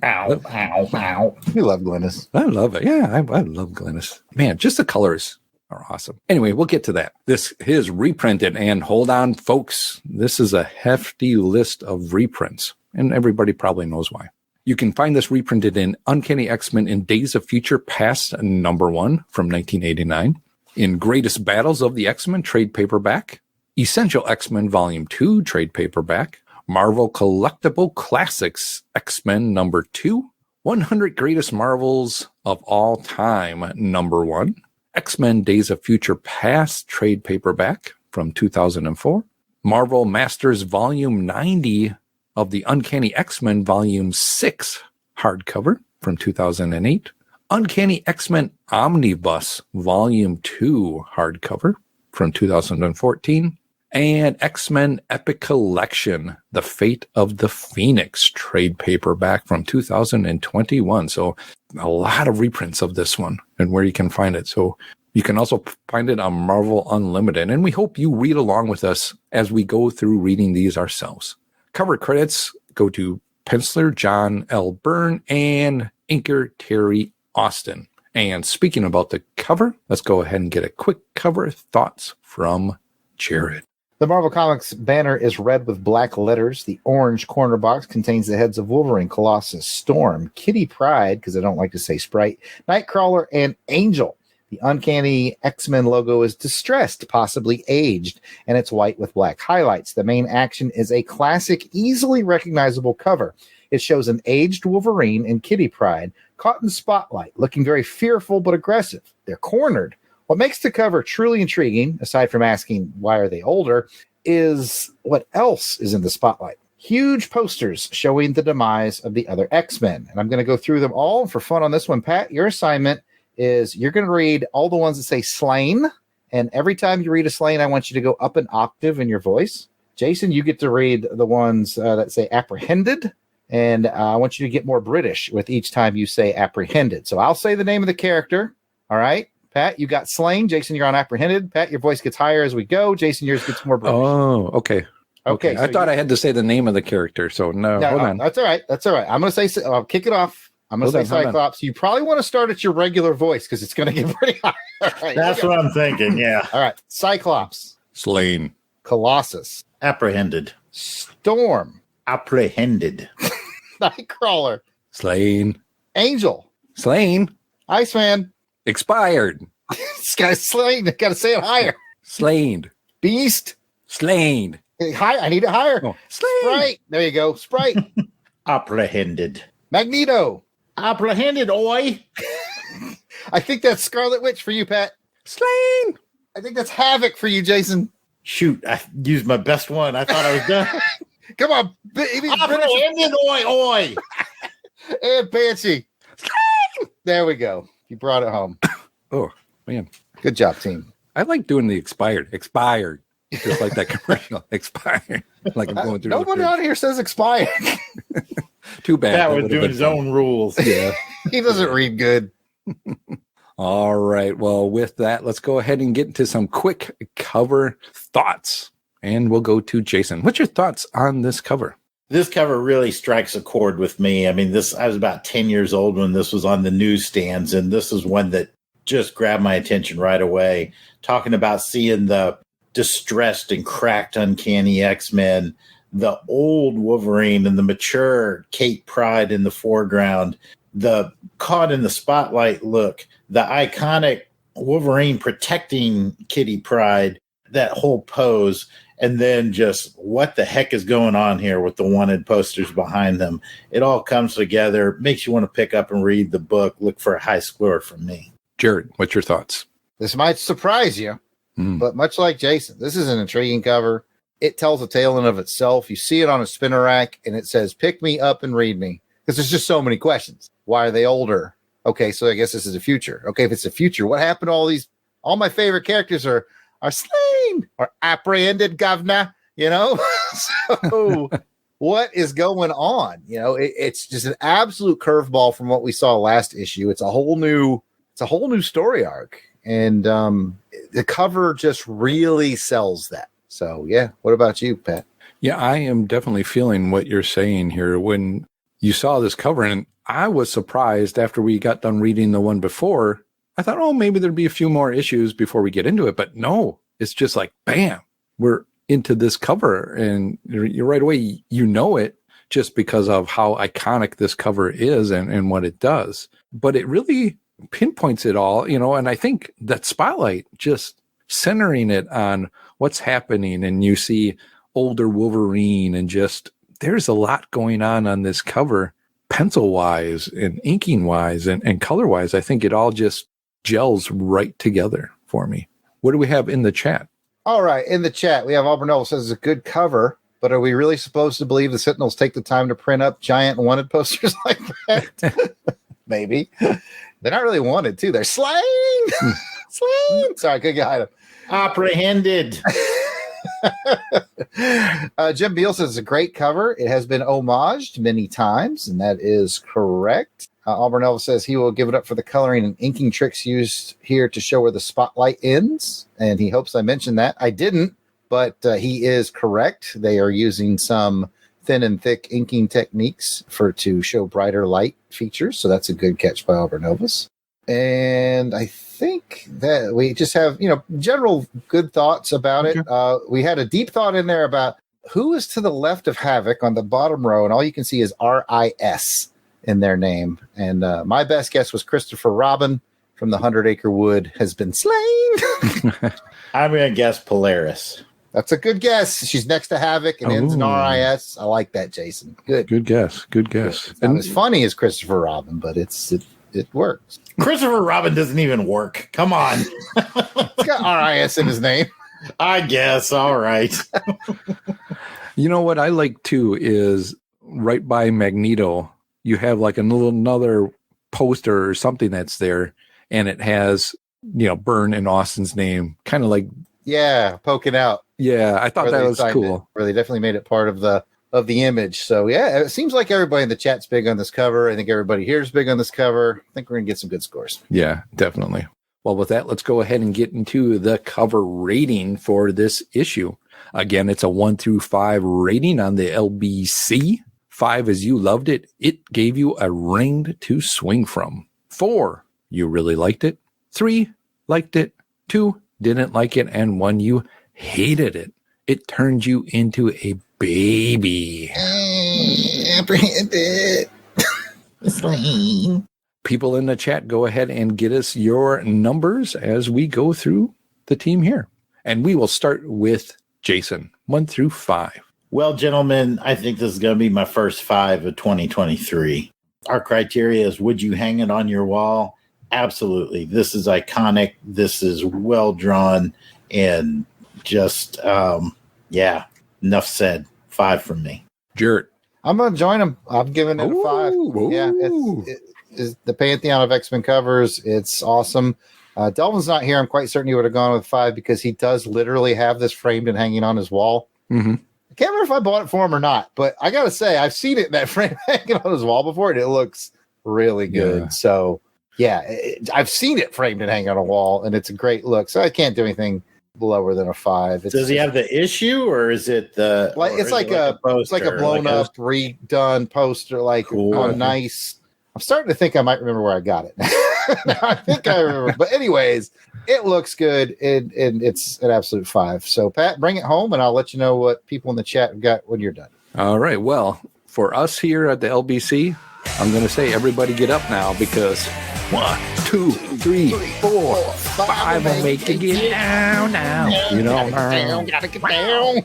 Ow, ow, ow. We love Glennis. I love it. Yeah, I love Glennis. Man, just the colors are awesome. Anyway, we'll get to that. This is reprinted, and hold on, folks. This is a hefty list of reprints, and everybody probably knows why. You can find this reprinted in Uncanny X-Men in Days of Future Past #1 from 1989, in Greatest Battles of the X-Men trade paperback, Essential X-Men Volume 2 trade paperback, Marvel Collectible Classics X-Men #2, 100 Greatest Marvels of All Time #1, X-Men Days of Future Past trade paperback from 2004, Marvel Masters Volume 90 of the Uncanny X-Men Volume 6 hardcover from 2008, Uncanny X-Men Omnibus Volume 2 hardcover from 2014, and X-Men Epic Collection, The Fate of the Phoenix trade paperback from 2021. So a lot of reprints of this one and where you can find it. So you can also find it on Marvel Unlimited. And we hope you read along with us as we go through reading these ourselves. Cover credits go to penciler John L. Byrne and inker Terry Austin. And speaking about the cover, let's go ahead and get a quick cover thoughts from Jared. The Marvel Comics banner is red with black letters. The orange corner box contains the heads of Wolverine, Colossus, Storm, Kitty Pryde, because I don't like to say Sprite, Nightcrawler, and Angel. The Uncanny X-Men logo is distressed, possibly aged, and it's white with black highlights. The main action is a classic, easily recognizable cover. It shows an aged Wolverine and Kitty Pryde caught in the spotlight, looking very fearful but aggressive. They're cornered. What makes the cover truly intriguing, aside from asking why are they older, is what else is in the spotlight. Huge posters showing the demise of the other X-Men. And I'm going to go through them all for fun on this one. Pat, your assignment is you're going to read all the ones that say slain. And every time you read a slain, I want you to go up an octave in your voice. Jason, you get to read the ones that say apprehended. And I want you to get more British with each time you say apprehended. So I'll say the name of the character. All right. Pat, you got slain. Jason, you're on apprehended. Pat, your voice gets higher as we go. Jason, yours gets more British. Oh, okay. Okay. So I thought I had to say the name of the character. So no, hold on. That's all right. That's all right. I'm going to say, I'll kick it off. I'm going to say Cyclops. You probably want to start at your regular voice because it's going to get pretty high. All right, that's what I'm thinking. Yeah. All right. Cyclops. Slain. Colossus. Apprehended. Storm. Apprehended. Nightcrawler. Slain. Angel. Slain. Iceman. Expired. This guy's slain. Got to say it higher. Slain. Beast. Slain. High. I need it higher. Oh, slain. Sprite. There you go. Sprite. Apprehended. Magneto. Apprehended, oi. I think that's Scarlet Witch for you, Pat. Slain. I think that's Havoc for you, Jason. Shoot, I used my best one. I thought I was done. Come on. Apprehended, oi. And Banshee. Slain. There we go. You brought it home. Oh, man. Good job, team. I like doing the expired. Expired. Just like that commercial. Expired. Like I'm going through. Nobody on here says expired. Too bad. That was doing his own rules. Yeah. He doesn't read good. All right. Well, with that, let's go ahead and get into some quick cover thoughts. And we'll go to Jason. What's your thoughts on this cover? This cover really strikes a chord with me. I mean, I was about 10 years old when this was on the newsstands, and this is one that just grabbed my attention right away. Talking about seeing the distressed and cracked Uncanny X-Men, the old Wolverine and the mature Kate Pryde in the foreground, the caught in the spotlight look, the iconic Wolverine protecting Kitty Pryde, that whole pose. And then just what the heck is going on here with the wanted posters behind them. It all comes together, makes you want to pick up and read the book, look for a high score from me. Jared, what's your thoughts? This might surprise you, but much like Jason, this is an intriguing cover. it tells a tale in of itself. You see it on a spinner rack, and it says, pick me up and read me. Because there's just so many questions. Why are they older? Okay, so I guess this is the future. Okay, if it's the future, what happened to all my favorite characters are slain or apprehended, governor, So what is going on? It's just an absolute curveball from what we saw last issue. It's a whole new story arc. And the cover just really sells that. So, yeah. What about you, Pat? Yeah, I am definitely feeling what you're saying here. When you saw this cover, and I was surprised after we got done reading the one before, I thought, oh, maybe there'd be a few more issues before we get into it. But no, it's just like, bam, we're into this cover. And you're right away, it just because of how iconic this cover is and what it does. But it really pinpoints it all, and I think that spotlight just centering it on what's happening, and you see older Wolverine, and just there's a lot going on this cover, pencil wise and inking wise and color wise. I think it all just gels right together for me. What do we have in the chat? All right, in the chat we have Albernell says it's a good cover, but are we really supposed to believe the Sentinels take the time to print up giant wanted posters like that? Maybe. They're not really wanted, too. They're slain. Slain. Sorry, couldn't get them. Apprehended. Jim Beal says it's a great cover. It has been homaged many times, and that is correct. Auburn Elvis says he will give it up for the coloring and inking tricks used here to show where the spotlight ends, and he hopes I mentioned that. I didn't, but he is correct. They are using some thin and thick inking techniques to show brighter light features. So that's a good catch by Auburn Elvis. And I think that we just have, general good thoughts about it. We had a deep thought in there about who is to the left of Havoc on the bottom row. And all you can see is RIS in their name. And my best guess was Christopher Robin from the 100 Acre Wood has been slain. I'm going to guess Polaris. That's a good guess. She's next to Havoc and ends in RIS. I like that, Jason. Good. Good guess. Good guess. It's not as funny as Christopher Robin, but it works. Christopher Robin doesn't even work. Come on. He's got RIS in his name. I guess. All right. You know what I like too is right by Magneto, you have like another poster or something that's there, and it has, Byrne and Austin's name, kind of like. Yeah, poking out. Yeah, I thought that was cool. Where they definitely made it part of the image. So yeah, it seems like everybody in the chat's big on this cover. I think everybody here is big on this cover. I think we're gonna get some good scores. Yeah, definitely. Well, with that, let's go ahead and get into the cover rating for this issue. Again, it's a 1 through 5 rating on the LBC. 5 is you loved it. It gave you a ring to swing from. 4, you really liked it. 3, liked it. 2, didn't like it. And 1, you hated it. It turned you into a baby. Apprehended. People in the chat, go ahead and get us your numbers as we go through the team here. And we will start with Jason, 1 through 5. Well, gentlemen, I think this is going to be my first 5 of 2023. Our criteria is, would you hang it on your wall? Absolutely. This is iconic. This is well drawn, and just, enough said. 5 from me. Jarrett. I'm going to join him. I'm giving it a 5. Ooh. Yeah, it's the Pantheon of X-Men covers. It's awesome. Delvin's not here. I'm quite certain he would have gone with 5 because he does literally have this framed and hanging on his wall. Mm-hmm. I can't remember if I bought it for him or not, but I got to say, I've seen it in that frame hanging on his wall before, and it looks really good. Yeah. So, yeah, I've seen it framed and hanging on a wall, and it's a great look. So I can't do anything lower than a 5. Does he have the issue, or is it the? It's like a blown up, redone poster, cool. Nice. I'm starting to think I might remember where I got it. I think I remember, but anyways, it looks good, and it's an absolute 5. So Pat, bring it home, and I'll let you know what people in the chat have got when you're done. All right. Well, for us here at the LBC, I'm going to say everybody get up now, because 1, 2, 3, 4, 5 will make you get down now. Gotta get down.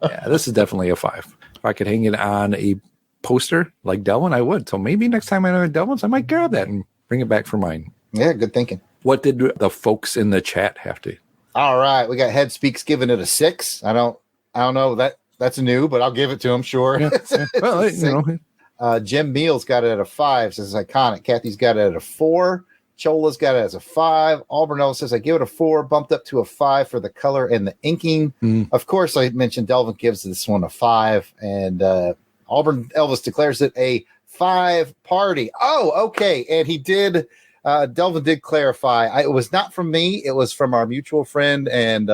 Yeah, this is definitely a 5. If I could hang it on a poster like Delvin, I would. So maybe next time I know Delvin's, I might grab that and bring it back for mine. Yeah, good thinking. What did the folks in the chat have to? All right, we got Head Speaks giving it a 6. I don't I don't know that's new, but I'll give it to him. Sure. Yeah. Well, Jim Meals got it at a 5. Says iconic. Kathy's got it at a 4. Chola's got it as a 5. Albernell says I give it a 4, bumped up to a 5 for the color and the inking. Of course, I mentioned Delvin gives this one a 5, and Auburn Elvis declares it a 5 party. Oh, okay. And he did. Delvin did clarify. It was not from me. It was from our mutual friend and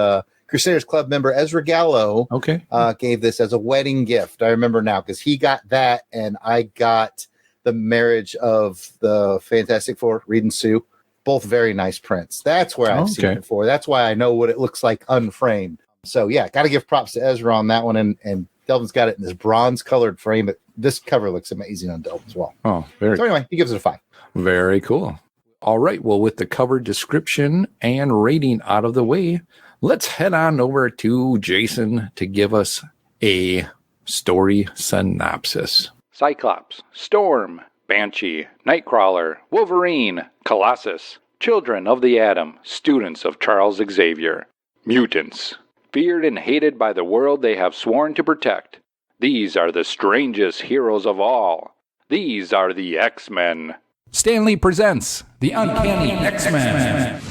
Crusaders Club member Ezra Gallo. Okay. Gave this as a wedding gift. I remember now because he got that, and I got the marriage of the Fantastic Four, Reed and Sue. Both very nice prints. That's where I've seen it before. That's why I know what it looks like unframed. So yeah, got to give props to Ezra on that one, and Delvin's got it in this bronze colored frame. But this cover looks amazing on Delvin as well. Oh, very. So anyway, he gives it a 5. Very cool. All right. Well, with the cover description and rating out of the way, let's head on over to Jason to give us a story synopsis. Cyclops, Storm, Banshee, Nightcrawler, Wolverine, Colossus, Children of the Atom, students of Charles Xavier, mutants, feared and hated by the world they have sworn to protect. These are the strangest heroes of all. These are the X-Men. Stan Lee presents the Uncanny X-Men.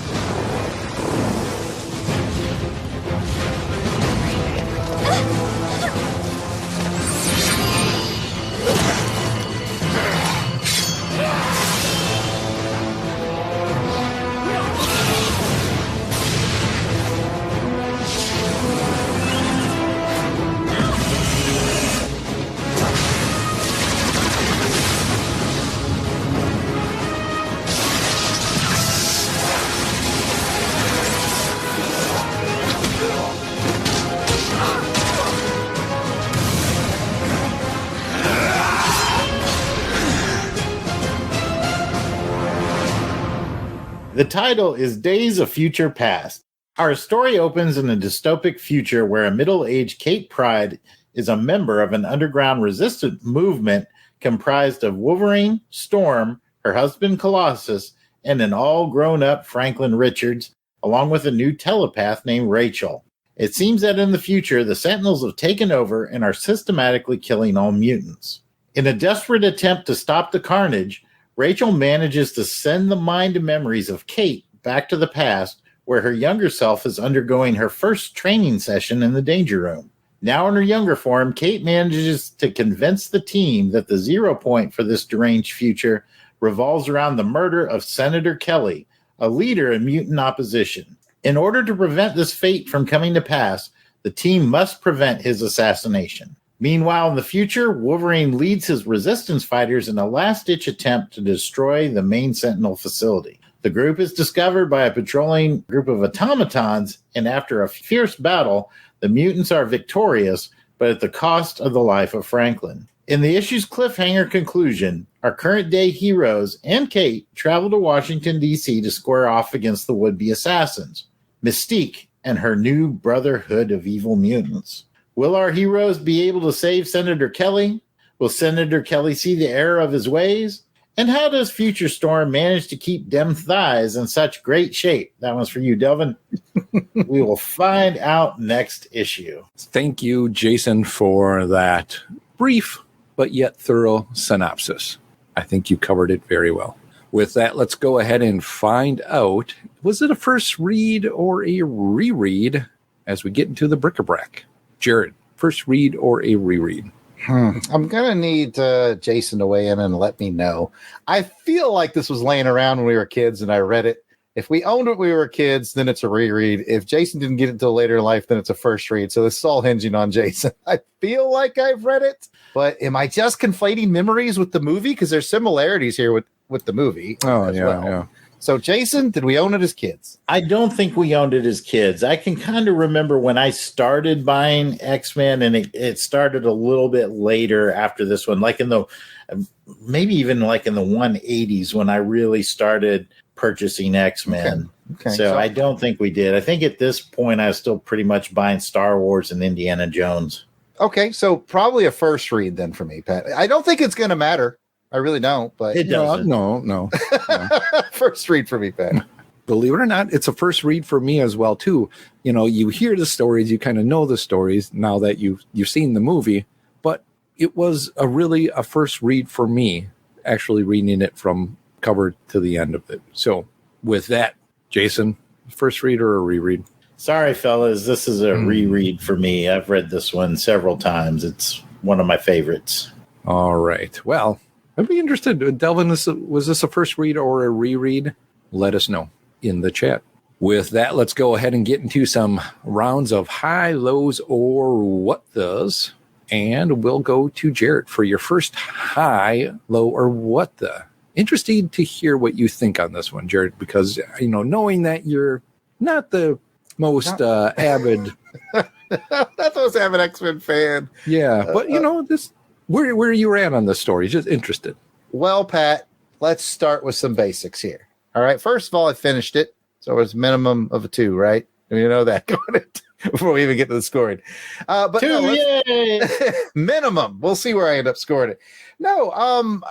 The title is Days of Future Past. Our story opens in a dystopic future where a middle-aged Kate Pryde is a member of an underground resistance movement comprised of Wolverine, Storm, her husband Colossus, and an all-grown-up Franklin Richards, along with a new telepath named Rachel. It seems that in the future, the Sentinels have taken over and are systematically killing all mutants. In a desperate attempt to stop the carnage, Rachel manages to send the mind and memories of Kate back to the past, where her younger self is undergoing her first training session in the Danger Room. Now in her younger form, Kate manages to convince the team that the 0 point for this deranged future revolves around the murder of Senator Kelly, a leader in mutant opposition. In order to prevent this fate from coming to pass, the team must prevent his assassination. Meanwhile, in the future, Wolverine leads his resistance fighters in a last-ditch attempt to destroy the main Sentinel facility. The group is discovered by a patrolling group of automatons, and after a fierce battle, the mutants are victorious, but at the cost of the life of Franklin. In the issue's cliffhanger conclusion, our current-day heroes and Kate travel to Washington, D.C. to square off against the would-be assassins, Mystique and her new Brotherhood of Evil Mutants. Will our heroes be able to save Senator Kelly? Will Senator Kelly see the error of his ways? And how does Future Storm manage to keep them thighs in such great shape? That one's for you, Delvin. We will find out next issue. Thank you, Jason, for that brief but yet thorough synopsis. I think you covered it very well. With that, let's go ahead and find out, was it a first read or a reread as we get into the bric-a-brac? Jared, first read or a reread? I'm going to need Jason to weigh in and let me know. I feel like this was laying around when we were kids and I read it. If we owned it when we were kids, then it's a reread. If Jason didn't get it until later in life, then it's a first read. So this is all hinging on Jason. I feel like I've read it, but am I just conflating memories with the movie? Because there's similarities here with the movie. Oh, yeah. So, Jason, did we own it as kids? I don't think we owned it as kids. I can kind of remember when I started buying X-Men, and it started a little bit later after this one, like in the, maybe even like in the 180s when I really started purchasing X-Men. Okay. So I don't think we did. I think at this point I was still pretty much buying Star Wars and Indiana Jones. Okay, so probably a first read then for me, Pat. I don't think it's going to matter. I really don't, but it doesn't. No. First read for me, Pat. believe it or not, it's a first read for me as well too. You know, you hear the stories, you kind of know the stories now that you've seen the movie, but it was a first read for me, actually reading it from cover to the end of it. So with that, Jason, first read or a reread? Sorry, fellas, this is a reread for me. I've read this one several times. It's one of my favorites. All right. Well, I'd be interested. Delvin, was this a first read or a reread? Let us know in the chat. With that, let's go ahead and get into some rounds of high, lows, or what does. And we'll go to Jarrett for your first high, low, or what the. Interested to hear what you think on this one, Jarrett, because, you know, knowing that you're not the most avid. Not the most avid X-Men fan. Yeah, but, you know, this where you at on this story? Just interested. Well, Pat, let's start with some basics here. All right. First of all, I finished it. So it was minimum of a 2, right? You know that going into before we even get to the scoring. But 2, yay! Minimum. We'll see where I end up scoring it. No,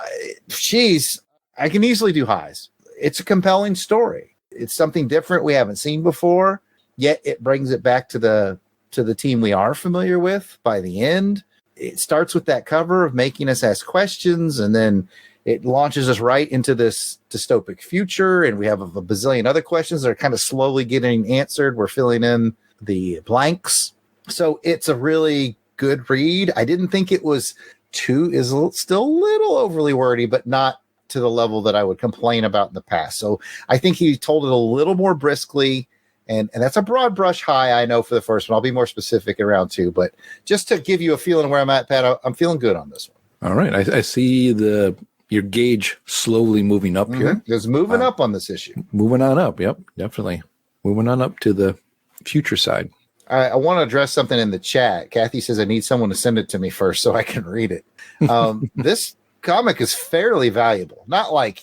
geez, I can easily do highs. It's a compelling story. It's something different we haven't seen before, yet it brings it back to the team we are familiar with by the end. It starts with that cover of making us ask questions, and then it launches us right into this dystopic future, and we have a bazillion other questions that are kind of slowly getting answered. We're filling in the blanks. So it's a really good read. I didn't think it was still a little overly wordy, but not to the level that I would complain about in the past. So I think he told it a little more briskly, and that's a broad brush high, I know, for the first one. I'll be more specific in round 2, but just to give you a feeling where I'm at, Pat, I'm feeling good on this one. All right. I see your gauge slowly moving up here. Just moving up on this issue. Moving on up. Yep, definitely. Moving on up to the future side. I want to address something in the chat. Kathy says I need someone to send it to me first so I can read it. This comic is fairly valuable. Not like,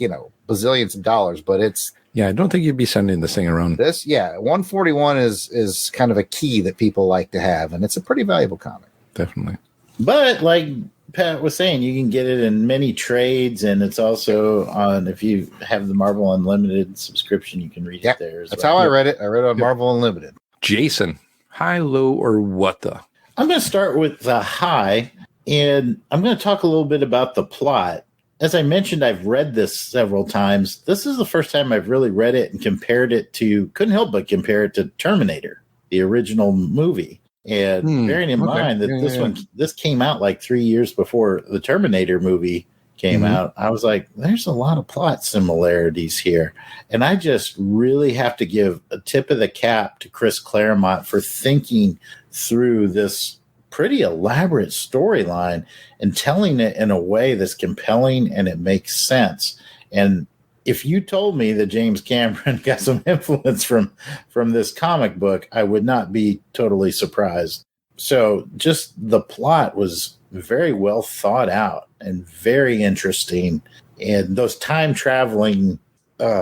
bazillions of dollars, but it's... Yeah, I don't think you'd be sending this thing around. 141 is kind of a key that people like to have, and it's a pretty valuable comic. Definitely. But like Pat was saying, you can get it in many trades, and it's also on, if you have the Marvel Unlimited subscription, you can read it there. That's how I read it. I read it on Marvel Unlimited. Jason, high, low, or what the? I'm going to start with the high, and I'm going to talk a little bit about the plot. As I mentioned, I've read this several times. This is the first time I've really read it and couldn't help but compare it to Terminator, the original movie. And bearing in mind that this came out like 3 years before the Terminator movie came out, I was like, there's a lot of plot similarities here. And I just really have to give a tip of the cap to Chris Claremont for thinking through this pretty elaborate storyline and telling it in a way that's compelling and it makes sense. And if you told me that James Cameron got some influence from this comic book, I would not be totally surprised. So just the plot was very well thought out and very interesting. And those time traveling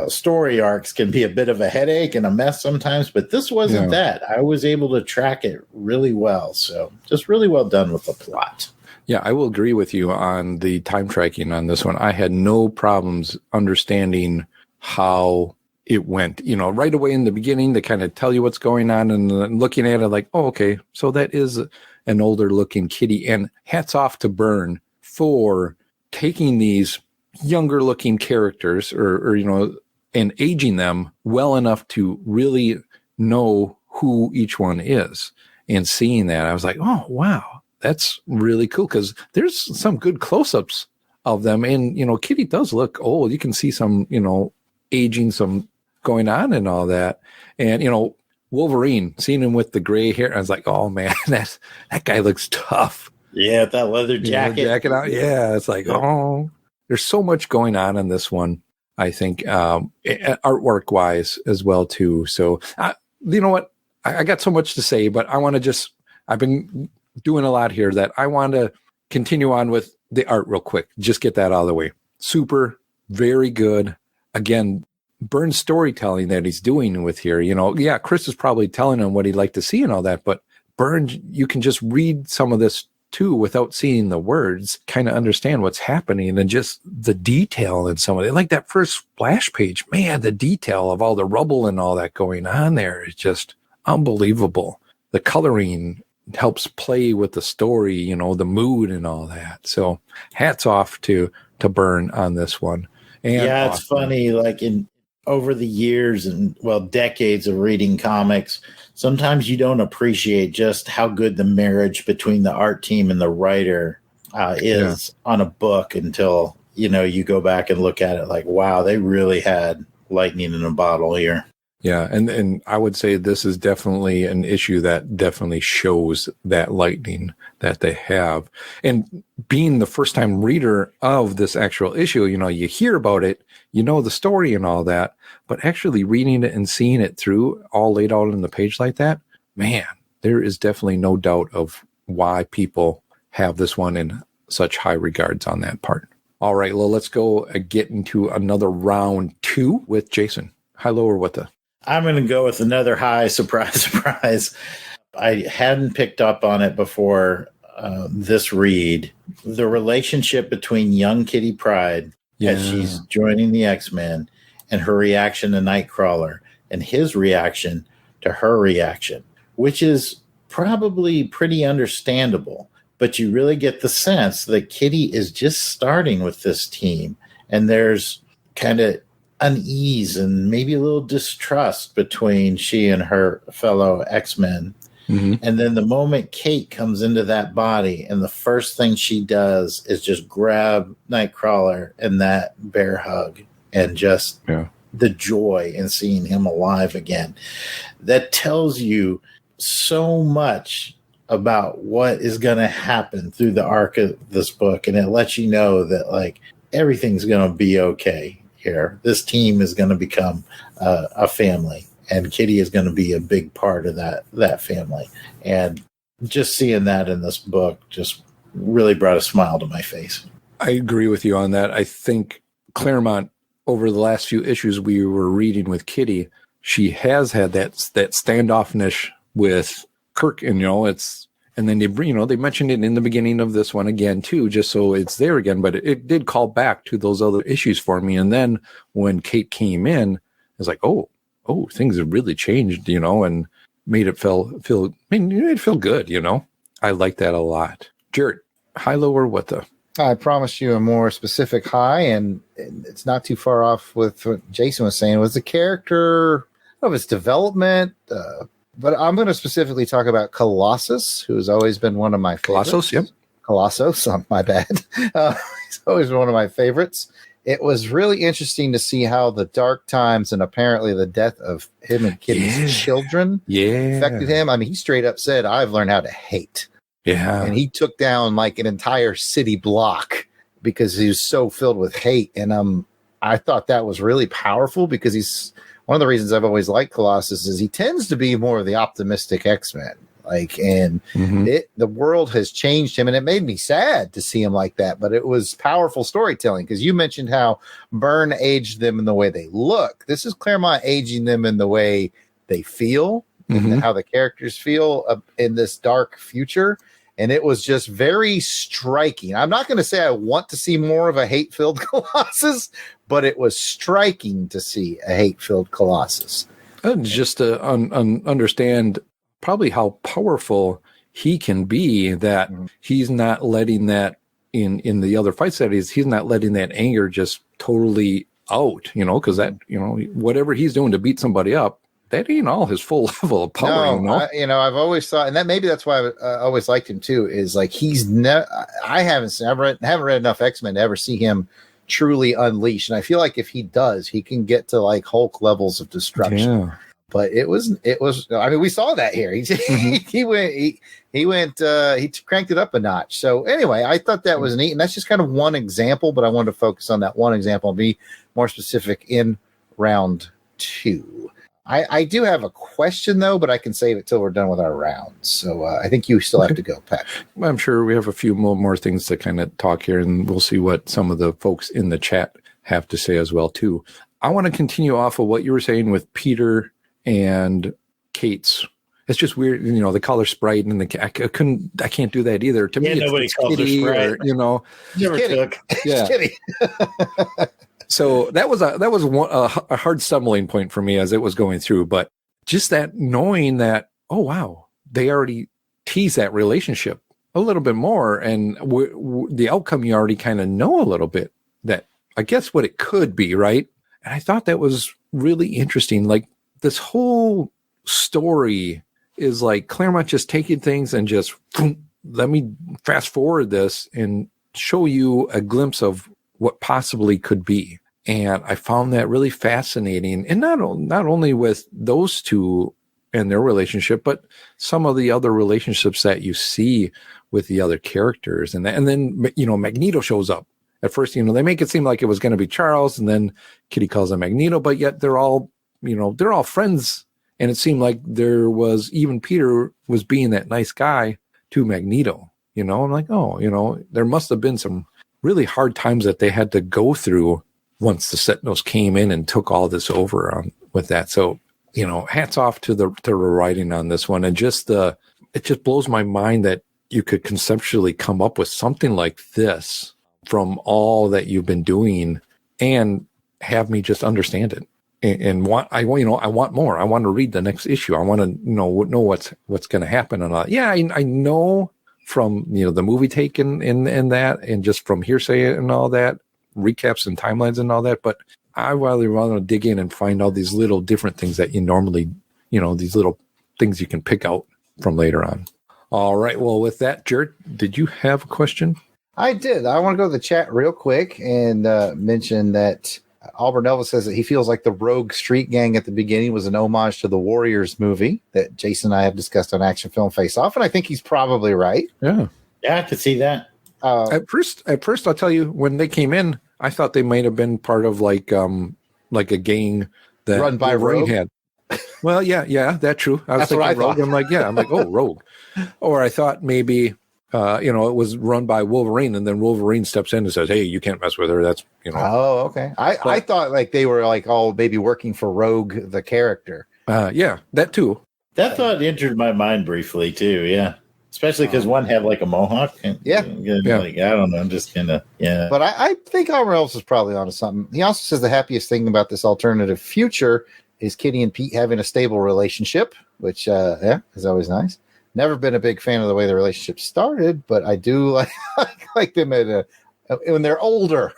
story arcs can be a bit of a headache and a mess sometimes, but this wasn't that. I was able to track it really well. So just really well done with the plot. Yeah, I will agree with you on the time tracking on this one. I had no problems understanding how it went. Right away in the beginning, they kind of tell you what's going on, and then looking at it like, oh, okay, so that is an older looking kitty. And hats off to Byrne for taking these younger looking characters or and aging them well enough to really know who each one is. And seeing that, I was like, oh, wow, that's really cool, because there's some good close-ups of them. And, Kitty does look old. You can see some, aging, some going on and all that. And, Wolverine, seeing him with the gray hair, I was like, oh, man, that guy looks tough. Yeah, that leather jacket. Out. Yeah, it's like, oh, there's so much going on in this one, I think, artwork-wise as well, too. So, you know what? I got so much to say, but I want to I've been doing a lot here that I want to continue on with the art real quick. Just get that out of the way. Super, very good. Again, Byrne's storytelling that he's doing with here, Chris is probably telling him what he'd like to see and all that, but Byrne, you can just read some of this too, without seeing the words, kind of understand what's happening, and just the detail in some of it. Like that first splash page, man, the detail of all the rubble and all that going on there is just unbelievable. The coloring helps play with the story, you know, the mood and all that. So hats off to Byrne on this one. And yeah, it's awesome. funny, like over the years and decades of reading comics, sometimes you don't appreciate just how good the marriage between the art team and the writer is on a book until, you know, you go back and look at it like, wow, they really had lightning in a bottle here. Yeah, and I would say this is definitely an issue that definitely shows that lightning that they have. And being the first time reader of this actual issue, you know, you hear about it, you know the story and all that, but actually reading it and seeing it through all laid out on the page like that, man, there is definitely no doubt of why people have this one in such high regards on that part. All right, well, let's go get into another round 2 with Jason. High, low, or what the? I'm going to go with another high. Surprise, surprise. I hadn't picked up on it before this read. The relationship between young Kitty Pryde as she's joining the X-Men and her reaction to Nightcrawler and his reaction to her reaction, which is probably pretty understandable. But you really get the sense that Kitty is just starting with this team, and there's kind of unease and maybe a little distrust between she and her fellow X-Men. Mm-hmm. And then the moment Kate comes into that body and the first thing she does is just grab Nightcrawler and that bear hug and just the joy in seeing him alive again. That tells you so much about what is going to happen through the arc of this book. And it lets you know that like everything's going to be okay here. This team is going to become a family, and Kitty is going to be a big part of that family. And just seeing that in this book just really brought a smile to my face. I agree with you on that. I think Claremont, over the last few issues we were reading with Kitty, she has had that standoffness with Kirk, and and then they mentioned it in the beginning of this one again too, just so it's there again. But it did call back to those other issues for me. And then when Kate came in, I was like, oh, things have really changed, and made it feel good. I like that a lot. Jared, high, low, or what the? I promised you a more specific high, and it's not too far off with what Jason was saying. Was the character of its development? But I'm going to specifically talk about Colossus, who has always been one of my favorites. Colossus, my bad. He's always been one of my favorites. It was really interesting to see how the dark times and apparently the death of him and Kitty's children affected him. I mean, he straight up said, I've learned how to hate. Yeah. And he took down like an entire city block because he was so filled with hate. And I thought that was really powerful because he's one of the reasons I've always liked Colossus is he tends to be more of the optimistic X-Men. The world has changed him, and it made me sad to see him like that. But it was powerful storytelling because you mentioned how Byrne aged them in the way they look. This is Claremont aging them in the way they feel and how the characters feel in this dark future. And it was just very striking. I'm not going to say I want to see more of a hate-filled Colossus, but it was striking to see a hate-filled Colossus. And just to understand probably how powerful he can be, that he's not letting that in the other fights that he's not letting that anger just totally out, because that, whatever he's doing to beat somebody up, that ain't all his full level of power. I've always thought, and that maybe that's why I always liked him too, is like he's never, I haven't read enough X-Men to ever see him truly unleashed. And I feel like if he does, he can get to like Hulk levels of destruction. Yeah. But it was, I mean, we saw that here. He cranked it up a notch. So anyway, I thought that was neat. And that's just kind of one example, but I wanted to focus on that one example and be more specific in round 2. I do have a question though, but I can save it till we're done with our rounds. So I think you still have to go, Pat. I'm sure we have a few more things to kind of talk here, and we'll see what some of the folks in the chat have to say as well too. I want to continue off of what you were saying with Peter and Kate's, it's just weird. You know, the color Sprite and I can't do that either. To me, nobody it's calls her Kitty Sprite. or, you know, Never took. yeah. So that was a hard stumbling point for me as it was going through. But just that knowing that, oh, wow, they already tease that relationship a little bit more. And the outcome, you already kind of know a little bit that I guess what it could be. Right. And I thought that was really interesting. Like this whole story is like Claremont just taking things and just let me fast forward this and show you a glimpse of what possibly could be. And I found that really fascinating. And not only with those two and their relationship, but some of the other relationships that you see with the other characters. And then, you know, Magneto shows up. At first, you know, they make it seem like it was going to be Charles, and then Kitty calls him Magneto, but yet they're all friends. And it seemed like there was, even Peter was being that nice guy to Magneto, you know. I'm like, oh, you know, there must have been some really hard times that they had to go through once the Sentinels came in and took all this over with that. So, you know, hats off to the writing on this one. And it just blows my mind that you could conceptually come up with something like this from all that you've been doing and have me just understand it. And I want more. I want to read the next issue. I want to know what's going to happen and all. Yeah, I know from, you know, the movie take and that, and just from hearsay and all that, recaps and timelines and all that. But I really want to dig in and find all these little different things that you normally, you know, these little things you can pick out from later on. All right. Well, with that, Jared, did you have a question? I did. I want to go to the chat real quick and mention that Auburn Elvis says that he feels like the Rogue Street Gang at the beginning was an homage to the Warriors movie that Jason and I have discussed on Action Film Face Off, and I think he's probably right. Yeah, I could see that. At first, I'll tell you, when they came in, I thought they might have been part of like a gang that run by Rogue had. Well, yeah, that's true. I was thinking Rogue. I'm like, oh, Rogue. Or I thought maybe, it was run by Wolverine, and then Wolverine steps in and says, "Hey, you can't mess with her." That's, you know. Oh, okay. I thought like they were like all maybe working for Rogue, the character. Yeah, that too. That thought entered my mind briefly too. Yeah. Especially because one had like a mohawk. And, yeah. Like, I don't know. I'm just kind of, yeah. But I think Auburn Elvis is probably onto something. He also says the happiest thing about this alternative future is Kitty and Pete having a stable relationship, which, is always nice. Never been a big fan of the way the relationship started, but I do like them when they're older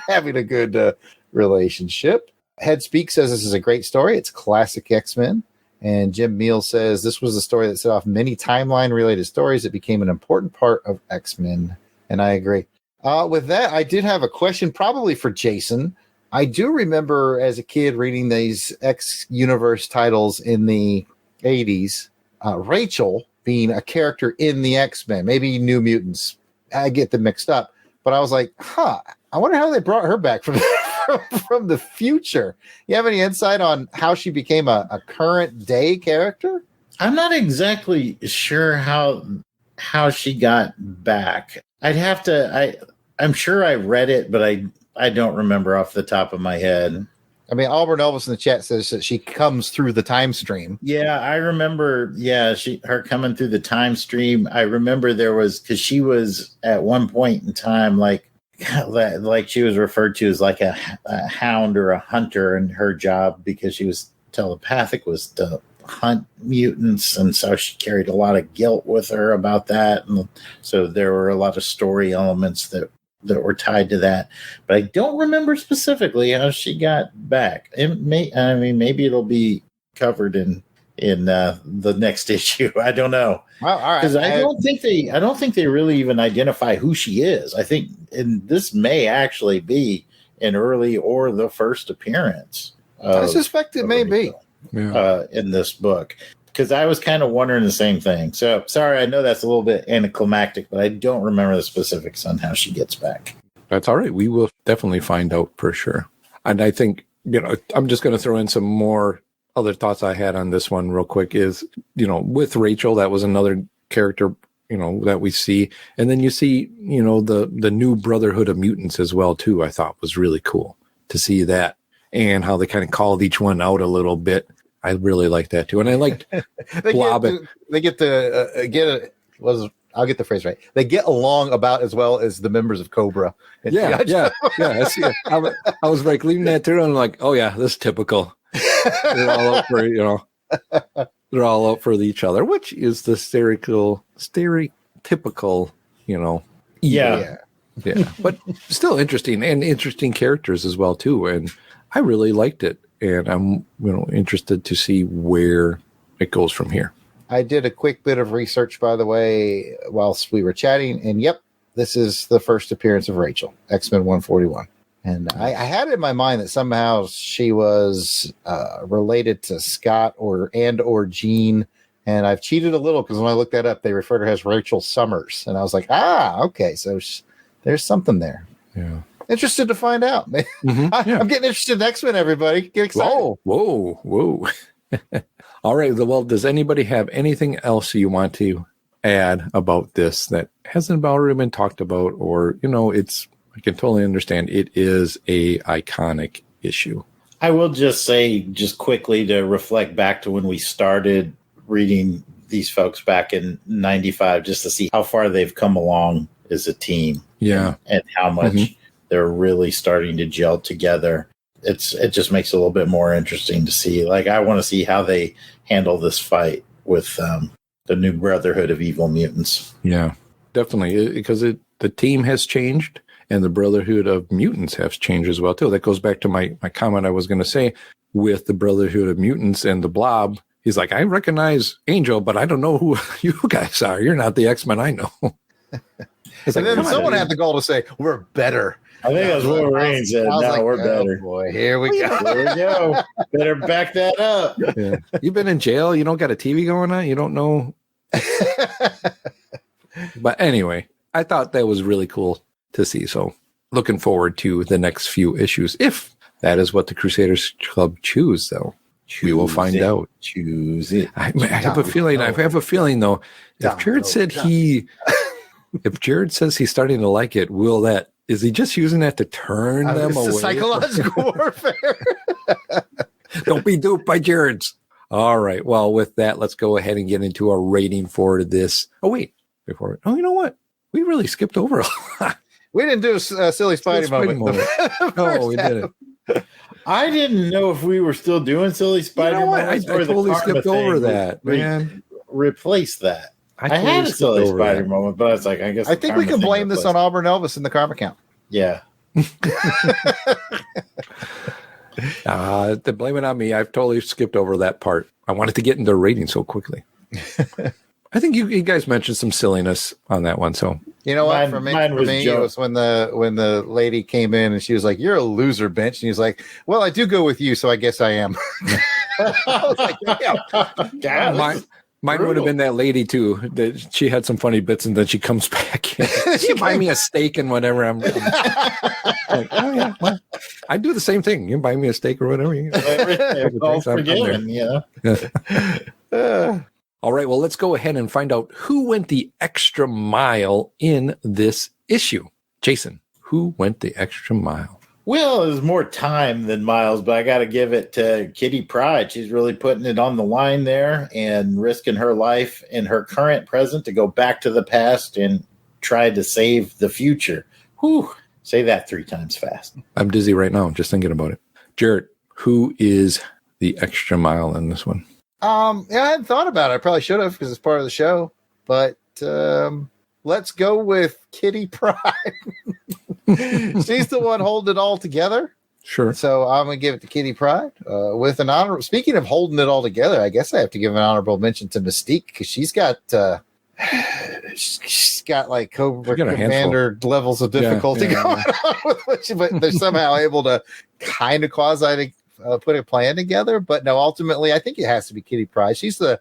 having a good relationship. Head Speak says this is a great story. It's classic X-Men. And Jim Meal says this was a story that set off many timeline-related stories. It became an important part of X-Men. And I agree. With that, I did have a question probably for Jason. I do remember as a kid reading these X-Universe titles in the 80s, Rachel being a character in the X-Men, maybe New Mutants. I get them mixed up. But I was like, I wonder how they brought her back from the future. You have any insight on how she became a current day character? I'm not exactly sure how she got back. I'd have to. I'm sure I read it, but I don't remember off the top of my head. I mean, Auburn Elvis in the chat says that she comes through the time stream. Yeah, I remember. Yeah, her coming through the time stream. I remember because she was at one point in time like she was referred to as like a hound or a hunter, and her job, because she was telepathic, was to hunt mutants, and so she carried a lot of guilt with her about that, and so there were a lot of story elements that were tied to that, but I don't remember specifically how she got back. Maybe it'll be covered in the next issue. I don't know. Well, all right. Because I don't think they really even identify who she is. I think this may actually be an early or the first appearance. I suspect it may be in this book, because I was kind of wondering the same thing. So sorry, I know that's a little bit anticlimactic, but I don't remember the specifics on how she gets back. That's all right. We will definitely find out for sure. And I think, I'm just going to throw in some more other thoughts I had on this one real quick is, with Rachel, that was another character, that we see. And then you see, the new Brotherhood of Mutants as well, too, I thought was really cool to see that, and how they kind of called each one out a little bit. I really like that too. And I liked Blob. I'll get the phrase right. They get along about as well as the members of Cobra. Yeah. I see it. I was like leaving that through and I'm like, oh yeah, this is typical. They're all up for, they're all up for each other, which is the stereotypical, Yeah. But still interesting and interesting characters as well too. And I really liked it. And I'm, interested to see where it goes from here. I did a quick bit of research, by the way, whilst we were chatting. And yep, this is the first appearance of Rachel, X-Men 141. And I had it in my mind that somehow she was related to Scott or Jean. And I've cheated a little because when I looked that up, they refer to her as Rachel Summers. And I was like, okay, so there's something there. Yeah. Interested to find out. Mm-hmm. I'm getting interested in X-Men, everybody. Get excited. Whoa. All right. Well, does anybody have anything else you want to add about this that hasn't already been talked about? Or, I can totally understand it is a iconic issue. I will just say, just quickly to reflect back to when we started reading these folks back in 95, just to see how far they've come along as a team. Yeah. And how much they're really starting to gel together. It just makes it a little bit more interesting to see. Like, I want to see how they handle this fight with the new Brotherhood of Evil Mutants. Yeah, definitely. Because the team has changed and the Brotherhood of Mutants has changed as well, too. That goes back to my comment I was going to say with the Brotherhood of Mutants and the Blob. He's like, I recognize Angel, but I don't know who you guys are. You're not the X-Men I know. And then someone had the goal to say, we're better. I think that's what Wolverine said. No, we're better. Boy, here we go. Here we go. Better back that up. Yeah. You've been in jail. You don't got a TV going on. You don't know. But anyway, I thought that was really cool to see. So looking forward to the next few issues. If that is what the Crusaders Club choose, though, we will find out. Choose it. I have a feeling. I have a feeling, though, if Jared said if Jared says he's starting to like it, is he just using that to turn them away? It's psychological warfare. Don't be duped by Jared's. All right. Well, with that, let's go ahead and get into our rating for this. Oh, wait. You know what? We really skipped over a lot. We didn't do a silly Spidey moment. No, we didn't. I didn't know if we were still doing silly Spider moments. I totally skipped over that, man. Replace that. I had a silly Spider moment, but I was like, I think we can blame this on Auburn Elvis and the Karma Count. Yeah. To blame it on me. I've totally skipped over that part. I wanted to get into rating so quickly. I think you guys mentioned some silliness on that one. So you know what? For me, it was when the lady came in and she was like, "You're a loser, Bench," and he was like, "Well, I do go with you, so I guess I am." I was like, "Yeah." Mine would have been that lady too. That she had some funny bits, and then she comes back. She buy me a steak and whatever. I'm like, oh yeah, well, I do the same thing. You buy me a steak or whatever. All right. Well, let's go ahead and find out who went the extra mile in this issue. Jason, who went the extra mile? Well, it was more time than miles, but I got to give it to Kitty Pryde. She's really putting it on the line there and risking her life and her current present to go back to the past and try to save the future. Whew. Say that 3 times fast. I'm dizzy right now just thinking about it. Jared, who is the extra mile in this one? I hadn't thought about it. I probably should have because it's part of the show. But let's go with Kitty Pryde. She's the one holding it all together. Sure. So I'm going to give it to Kitty Pryde with an honor. Speaking of holding it all together, I guess I have to give an honorable mention to Mystique because she's got like Cobra Commander levels of difficulty going on with which, but they're somehow able to kind of quasi put a plan together. But no, ultimately, I think it has to be Kitty Pryde. She's the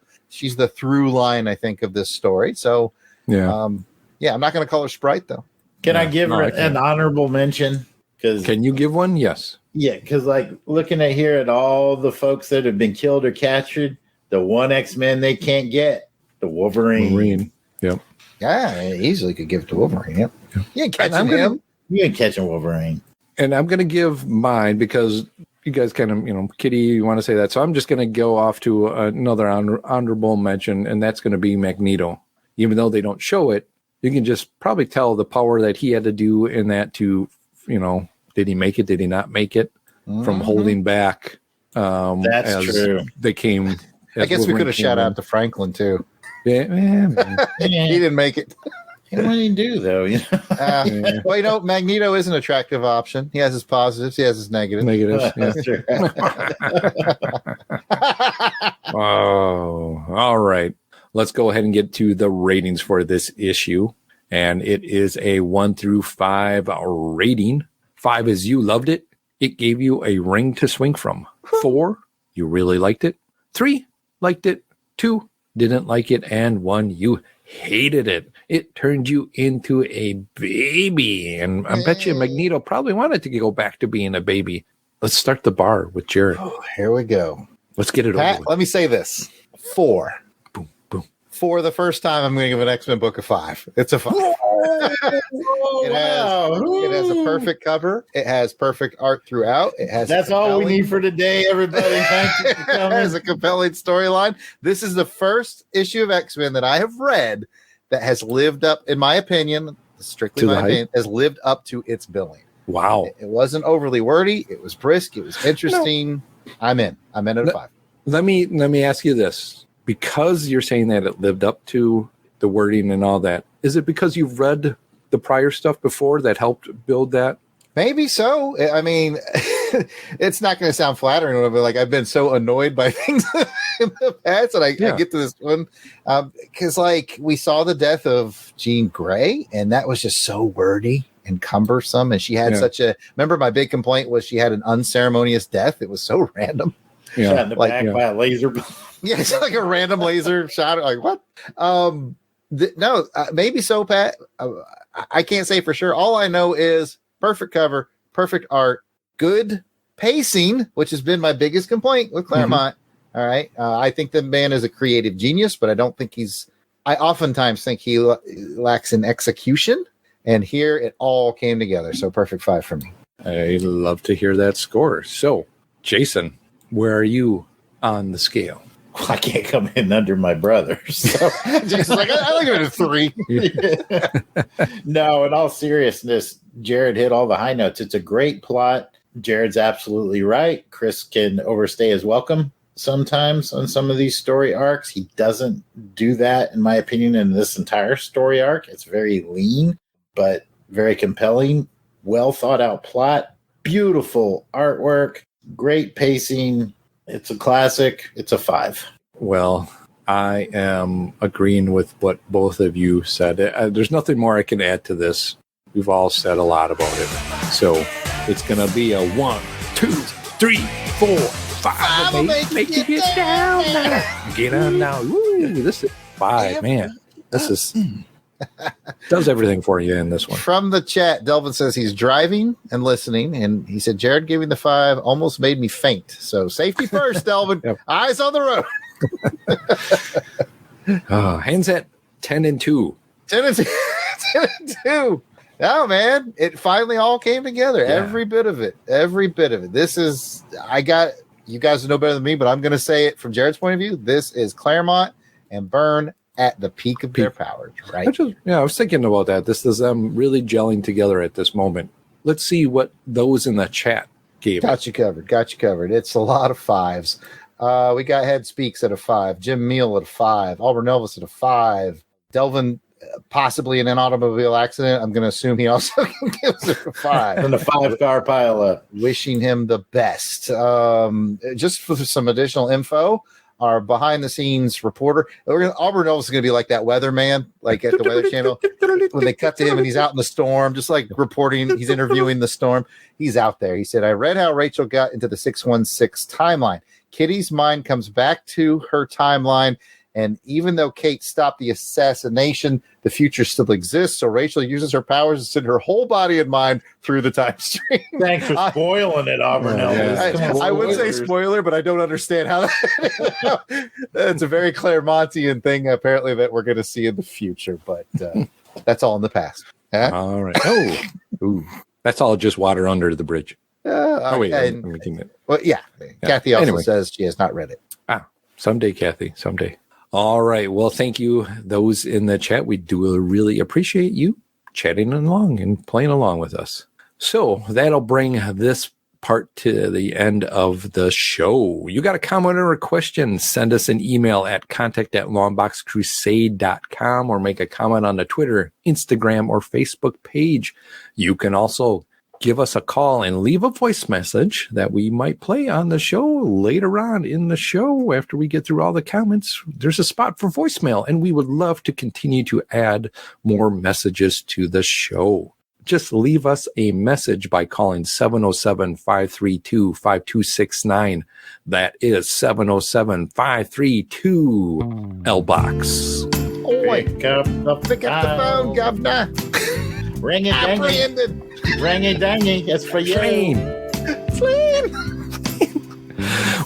through line, I think, of this story. So I'm not going to call her Sprite though. Can I give her an honorable mention? Can you give one? Yes. Yeah, because like looking at here at all the folks that have been killed or captured, the one X-Men they can't get, the Wolverine. Yep. Yeah, I easily could give it to Wolverine. Yep. You ain't catching him. You ain't catching Wolverine. And I'm going to give mine because, you guys kind of, Kitty, you want to say that. So I'm just going to go off to another honorable mention, and that's going to be Magneto. Even though they don't show it, you can just probably tell the power that he had to do in that to, did he make it? Did he not make it? From holding back. That's true. They came. I guess we could have shout out to Franklin too. Yeah. He didn't make it. What did he do though? Well, Magneto is an attractive option. He has his positives. He has his negatives. That's true. Oh, all right. Let's go ahead and get to the ratings for this issue. And it is a 1 through 5 rating. 5 is you loved it. It gave you a ring to swing from. 4, you really liked it. 3, liked it. 2, didn't like it. And 1, you hated it. It turned you into a baby. And I bet you Magneto probably wanted to go back to being a baby. Let's start the bar with Jared. Oh, here we go. Let's get it over with. Let me say this. 4. Boom, boom. For the first time, I'm going to give an X-Men book a 5. It's a 5. It has a perfect cover. It has perfect art throughout. That's all we need for today, everybody. Thank you for coming. It has a compelling storyline. This is the first issue of X-Men that I have read that has lived up, in my opinion, strictly my opinion, has lived up to its billing. Wow. It wasn't overly wordy. It was brisk. It was interesting. No. I'm in at a 5. Let me ask you this. Because you're saying that it lived up to the wording and all that, is it because you've read the prior stuff before that helped build that? Maybe so. I mean, it's not going to sound flattering, but like I've been so annoyed by things in the past, and I get to this one because like we saw the death of Jean Grey, and that was just so wordy and cumbersome, and she had such a. Remember, my big complaint was she had an unceremonious death. It was so random. Shot in the back by a laser. Yeah, it's like a random laser shot. Like what? Maybe so, Pat. I can't say for sure. All I know is perfect cover, perfect art, good pacing, which has been my biggest complaint with Claremont. Mm-hmm. All right. I think the man is a creative genius, but I don't think I oftentimes think he lacks in execution. And here it all came together. So perfect 5 for me. I love to hear that score. So, Jason, where are you on the scale? I can't come in under my brother. So Jason's like, I give it a 3. No, in all seriousness, Jared hit all the high notes. It's a great plot. Jared's absolutely right. Chris can overstay his welcome sometimes on some of these story arcs. He doesn't do that, in my opinion, in this entire story arc. It's very lean, but very compelling. Well thought out plot. Beautiful artwork. Great pacing. It's a classic. It's a 5. Well, I am agreeing with what both of you said. There's nothing more I can add to this. We've all said a lot about it. So it's going to be a 1, 2, 3, 4, 5. Make you get down now. Get on now. Ooh, this is 5, man. This is... does everything for you in this one. From the chat, Delvin says he's driving and listening, and he said Jared giving the 5 almost made me faint. So safety first, Delvin. Yep. Eyes on the road. Hands at 10 and 2. 10 and 2. No, man, it finally all came together. Yeah. Every bit of it. This is you guys know better than me, but I'm going to say it from Jared's point of view. This is Claremont and Byrne at the peak of their powers, right? I was thinking about that. This is them really gelling together at this moment. Let's see what those in the chat gave. Got you covered. It's a lot of 5s. We got Head Speaks at a 5, Jim Meal at a 5, Auburn Elvis at a 5, Delvin possibly in an automobile accident. I'm going to assume he also gives it a 5. And the 5-car pile up. Wishing him the best. Just for some additional info, our behind-the-scenes reporter. Auburn Elvis is going to be like that weatherman, like at the Weather Channel, when they cut to him and he's out in the storm, just like reporting. He's interviewing the storm. He's out there. He said, I read how Rachel got into the 616 timeline. Kitty's mind comes back to her timeline, and even though Kate stopped the assassination, the future still exists. So Rachel uses her powers to send her whole body and mind through the time stream. Thanks for spoiling it, Auburn Elvis. I would say spoiler, but I don't understand how that. It's a very Claremontian thing, apparently, that we're going to see in the future. But that's all in the past. All right. Oh, ooh. That's all just water under the bridge. Oh, wait. and, I'm making it. well, yeah. Kathy also Anyway. says she has not read it. Someday, Kathy. Someday. All right. Well, thank you, those in the chat. We do really appreciate you chatting along and playing along with us. So that'll bring this part to the end of the show. You got a comment or a question, send us an email at contact@longboxcrusade.com or make a comment on the Twitter, Instagram, or Facebook page. You can also give us a call and leave a voice message that we might play on the show later on in the show. After we get through all the comments, there's a spot for voicemail, and we would love to continue to add more messages to the show. Just leave us a message by calling 707-532-5269. That is 707-532-LBOX. Pick up the phone, governor. Ring it, dang it. Ring it, dang it. That's for you. Flame.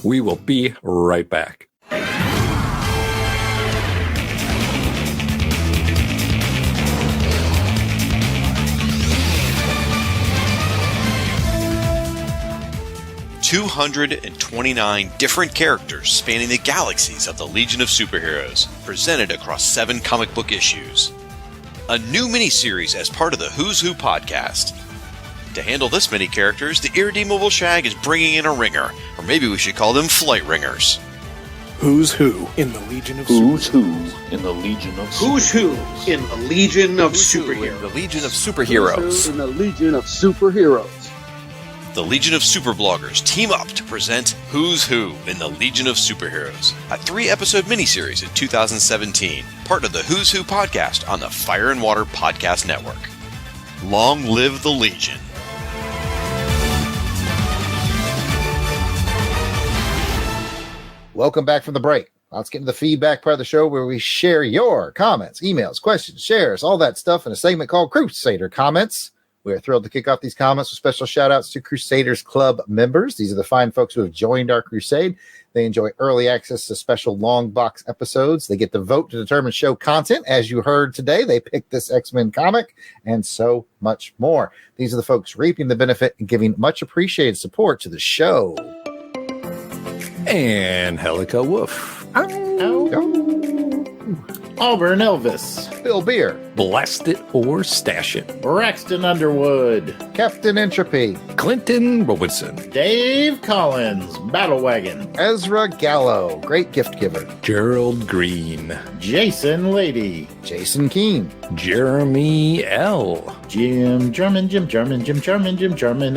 We will be right back. $229 different characters spanning the galaxies of the Legion of Superheroes, presented across 7 comic book issues. A new miniseries as part of the Who's Who podcast. To handle this many characters, the Irredeemable Shag is bringing in a ringer, or maybe we should call them flight ringers. Who's Who in the Legion of Who's Who in the Legion of Who's Who in the Legion of Superheroes? The Legion of Superheroes. in the Legion of Superheroes. The Legion of Superbloggers team up to present Who's Who in the Legion of Superheroes, a 3-episode miniseries in 2017, part of the Who's Who podcast on the Fire and Water Podcast Network. Long live the Legion. Welcome back from the break. Let's get into the feedback part of the show where we share your comments, emails, questions, shares, all that stuff in a segment called Crusader Comments. We are thrilled to kick off these comments with special shout-outs to Crusaders Club members. These are the fine folks who have joined our crusade. They enjoy early access to special long box episodes. They get to vote to determine show content. As you heard today, they picked this X-Men comic and so much more. These are the folks reaping the benefit and giving much appreciated support to the show. And Helica Wolf. Auburn Elvis. Bill Beer. Blast it or stash it. Braxton Underwood. Captain Entropy. Clinton Robinson. Dave Collins. Battle Wagon. Ezra Gallo. Great gift giver. Gerald Green. Jason Lady. Jason Keene. Jeremy L. Jim Jarman.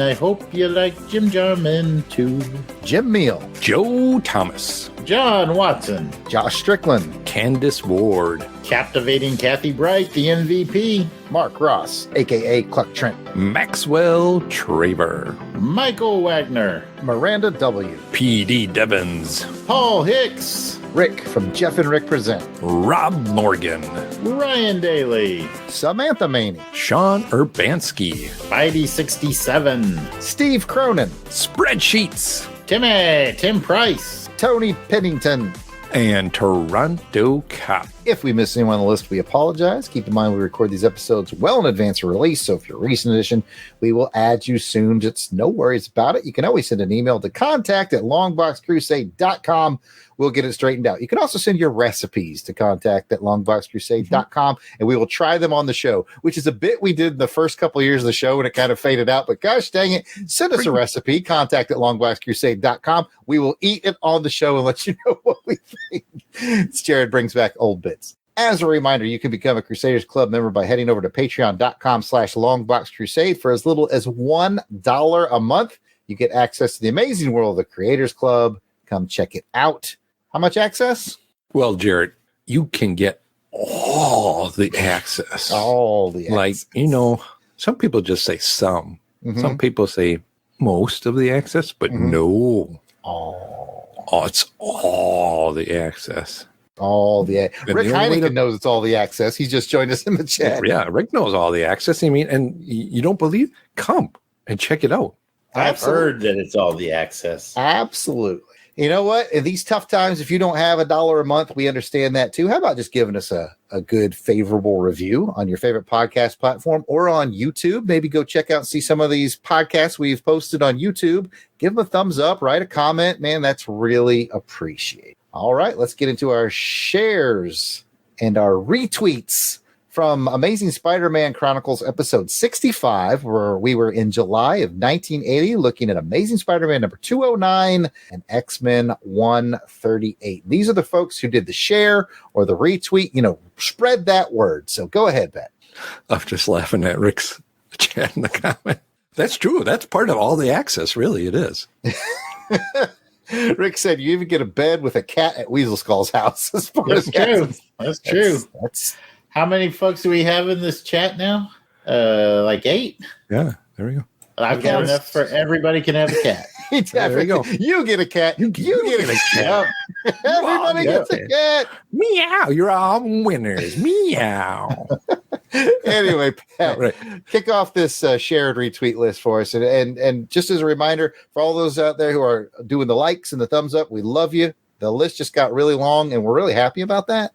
I hope you like Jim Jarman too. Jim Meal. Joe Thomas. John Watson. Josh Strickland. Candace Ward. Captivating Kathy Bright, the MVP. Mark Ross, a.k.a. Cluck Trent. Maxwell Traver. Michael Wagner. Miranda W. P.D. Devons. Paul Hicks. Rick from Jeff and Rick Present. Rob Morgan. Ryan Daly. Samantha Maney. Sean Urbanski. Spidey 67. Steve Cronin. Spreadsheets. Tim Price. Tony Pennington. And Toronto Cop. If we miss anyone on the list, we apologize. Keep in mind we record these episodes well in advance of release, so if you're a recent edition, we will add you soon. Just no worries about it. You can always send an email to contact@longboxcrusade.com. We'll get it straightened out. You can also send your recipes to contact@longboxcrusade.com, and we will try them on the show, which is a bit we did the first couple of years of the show, and it kind of faded out. But gosh dang it, send us a recipe, contact@longboxcrusade.com. We will eat it on the show and let you know what we think. Jared brings back old bits. As a reminder, you can become a Crusaders Club member by heading over to patreon.com/longboxcrusade for as little as $1 a month. You get access to the amazing world of the Creators Club. Come check it out. How much access? Well, Jared, you can get all the access. All the access. Like, you know, some people just say some. Mm-hmm. Some people say most of the access, but no. Oh, it's all the access. All the Rick Heineken knows it's all the access. He's just joined us in the chat. Yeah, Rick knows all the access. I mean, and you don't believe? Come and check it out. I've heard that it's all the access. Absolutely. You know what? In these tough times, if you don't have $1 a month, we understand that too. How about just giving us a good, favorable review on your favorite podcast platform or on YouTube? Maybe go check out and see some of these podcasts we've posted on YouTube. Give them a thumbs up, write a comment. Man, that's really appreciated. All right, let's get into our shares and our retweets from Amazing Spider-Man Chronicles episode 65, where we were in July of 1980 looking at Amazing Spider-Man number 209 and X-Men 138. These are the folks who did the share or the retweet, spread that word. So go ahead, Pat. I'm just laughing at Rick's chat in the comment. That's true. That's part of all the access, really. It is. Rick said you even get a bed with a cat at Weasel Skull's house. That's true. That's true. How many folks do we have in this chat now? Like 8? Yeah, there we go. I've got enough for everybody can have a cat. There we go. You get a cat. You get a cat. Everybody gets a cat. Meow. You're all winners. Meow. Anyway, Pat, kick off this shared retweet list for us. And just as a reminder, for all those out there who are doing the likes and the thumbs up, we love you. The list just got really long, and we're really happy about that.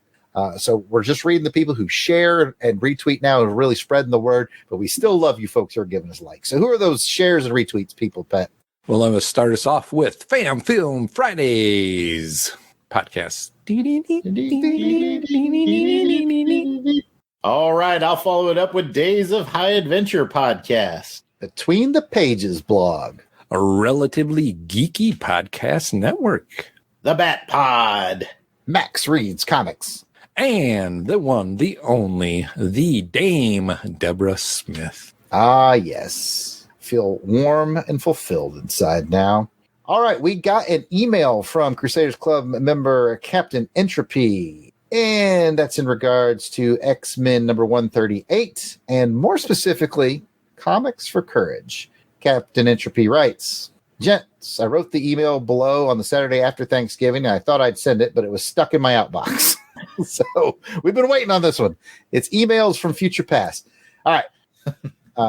So we're just reading the people who share and retweet now and really spreading the word, but we still love you folks who are giving us likes. So who are those shares and retweets people, Pat? Well, I'm going to start us off with Fam Film Fridays podcast. All right, I'll follow it up with Days of High Adventure podcast. Between the Pages blog. A relatively geeky podcast network. The Bat Pod. Max Reads Comics. And the one, the only, the Dame Deborah Smith. Ah, yes. Feel warm and fulfilled inside now. All right, we got an email from Crusaders Club member Captain Entropy. And that's in regards to X-Men number 138. And more specifically, Comics for Courage. Captain Entropy writes, Gents, I wrote the email below on the Saturday after Thanksgiving. And I thought I'd send it, but it was stuck in my outbox. So we've been waiting on this one. It's emails from future past. All right.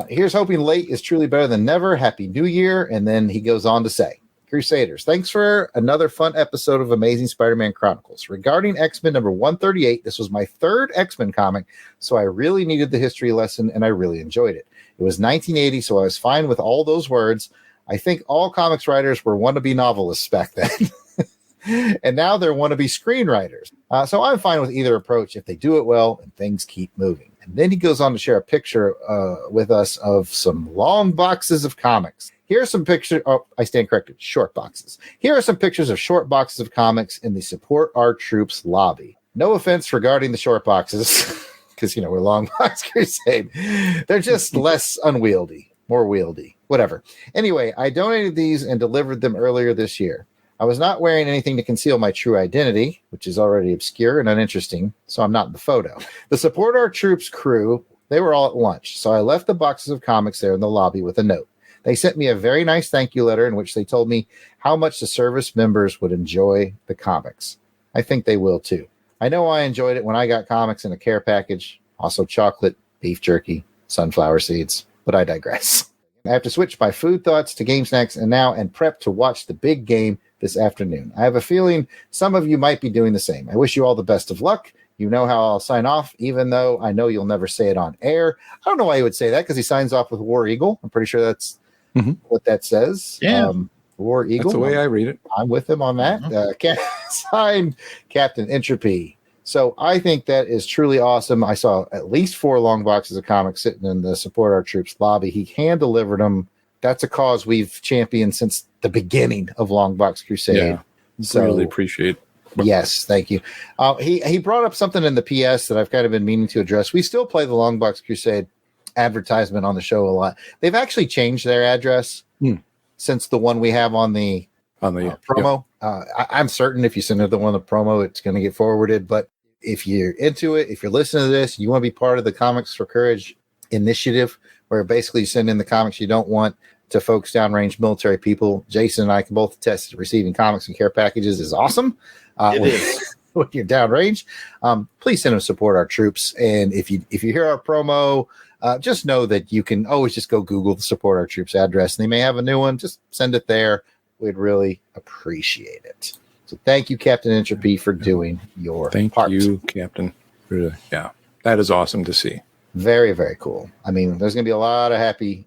Here's hoping late is truly better than never. Happy New Year. And then he goes on to say, Crusaders, thanks for another fun episode of Amazing Spider-Man Chronicles. Regarding X-Men number 138, this was my third X-Men comic, so I really needed the history lesson, and I really enjoyed it. It was 1980, so I was fine with all those words. I think all comics writers were wannabe novelists back then. And now they're wannabe screenwriters. So I'm fine with either approach if they do it well and things keep moving. And then he goes on to share a picture with us of some long boxes of comics. Here are some pictures. Oh, I stand corrected. Short boxes. Here are some pictures of short boxes of comics in the Support Our Troops lobby. No offense regarding the short boxes, because, we're Long Box Crusade. They're just less unwieldy, more wieldy, whatever. Anyway, I donated these and delivered them earlier this year. I was not wearing anything to conceal my true identity, which is already obscure and uninteresting, so I'm not in the photo. The Support Our Troops crew, they were all at lunch, so I left the boxes of comics there in the lobby with a note. They sent me a very nice thank you letter in which they told me how much the service members would enjoy the comics. I think they will too. I know I enjoyed it when I got comics in a care package, also chocolate, beef jerky, sunflower seeds, but I digress. I have to switch my food thoughts to game snacks and prep to watch the big game this afternoon. I have a feeling some of you might be doing the same. I wish you all the best of luck. You know how I'll sign off, even though I know you'll never say it on air. I don't know why he would say that, because he signs off with War Eagle. I'm pretty sure that's what that says. Yeah. War Eagle. That's the way I read it. I'm with him on that. Signed Captain Entropy. So I think that is truly awesome. I saw at least 4 long boxes of comics sitting in the Support Our Troops lobby. He hand-delivered them. That's a cause we've championed since the beginning of Long Box Crusade. Yeah, so really appreciate it. Yes, thank you. He brought up something in the PS that I've kind of been meaning to address. We still play the Long Box Crusade advertisement on the show a lot. They've actually changed their address since the one we have on the promo. Yeah. I'm certain if you send it the one on the promo, it's going to get forwarded. But if you're into it, if you're listening to this, you want to be part of the Comics for Courage initiative, where basically you send in the comics you don't want to folks downrange military people. Jason and I can both attest that receiving comics and care packages is awesome. It is. When you're downrange, please send them to Support Our Troops. And if you hear our promo, just know that you can always just go Google the Support Our Troops address, and they may have a new one. Just send it there. we'd really appreciate it. So thank you, Captain Entropy, for doing your part. Thank you, Captain. Really, yeah, that is awesome to see. Very, very cool. I mean, there's going to be a lot of happy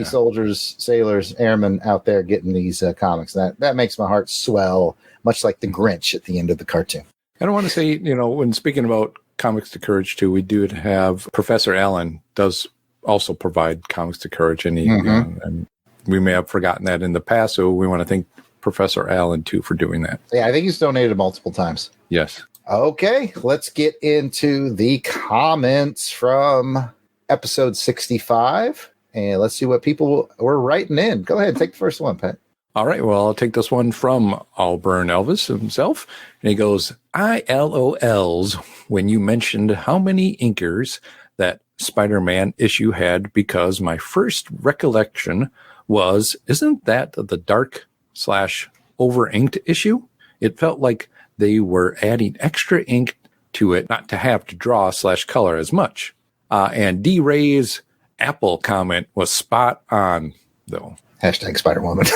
soldiers, sailors, airmen out there getting these comics. That makes my heart swell, much like the Grinch at the end of the cartoon. I don't want to say, when speaking about Comics to Courage too, we do have Professor Allen does also provide Comics to Courage, and and we may have forgotten that in the past, so we want to thank Professor Allen too for doing that. Yeah, I think he's donated multiple times. Yes. Okay, let's get into the comments from episode 65, and let's see what people were writing in. Go ahead, take the first one, Pat. All right, well, I'll take this one from Auburn Elvis himself. And he goes, ILOLs when you mentioned how many inkers that Spider-Man issue had, because my first recollection was, isn't that the dark/over-inked issue? It felt like they were adding extra ink to it, not to have to draw/color as much. And D-Ray's Apple comment was spot on, though. Hashtag Spider-Woman.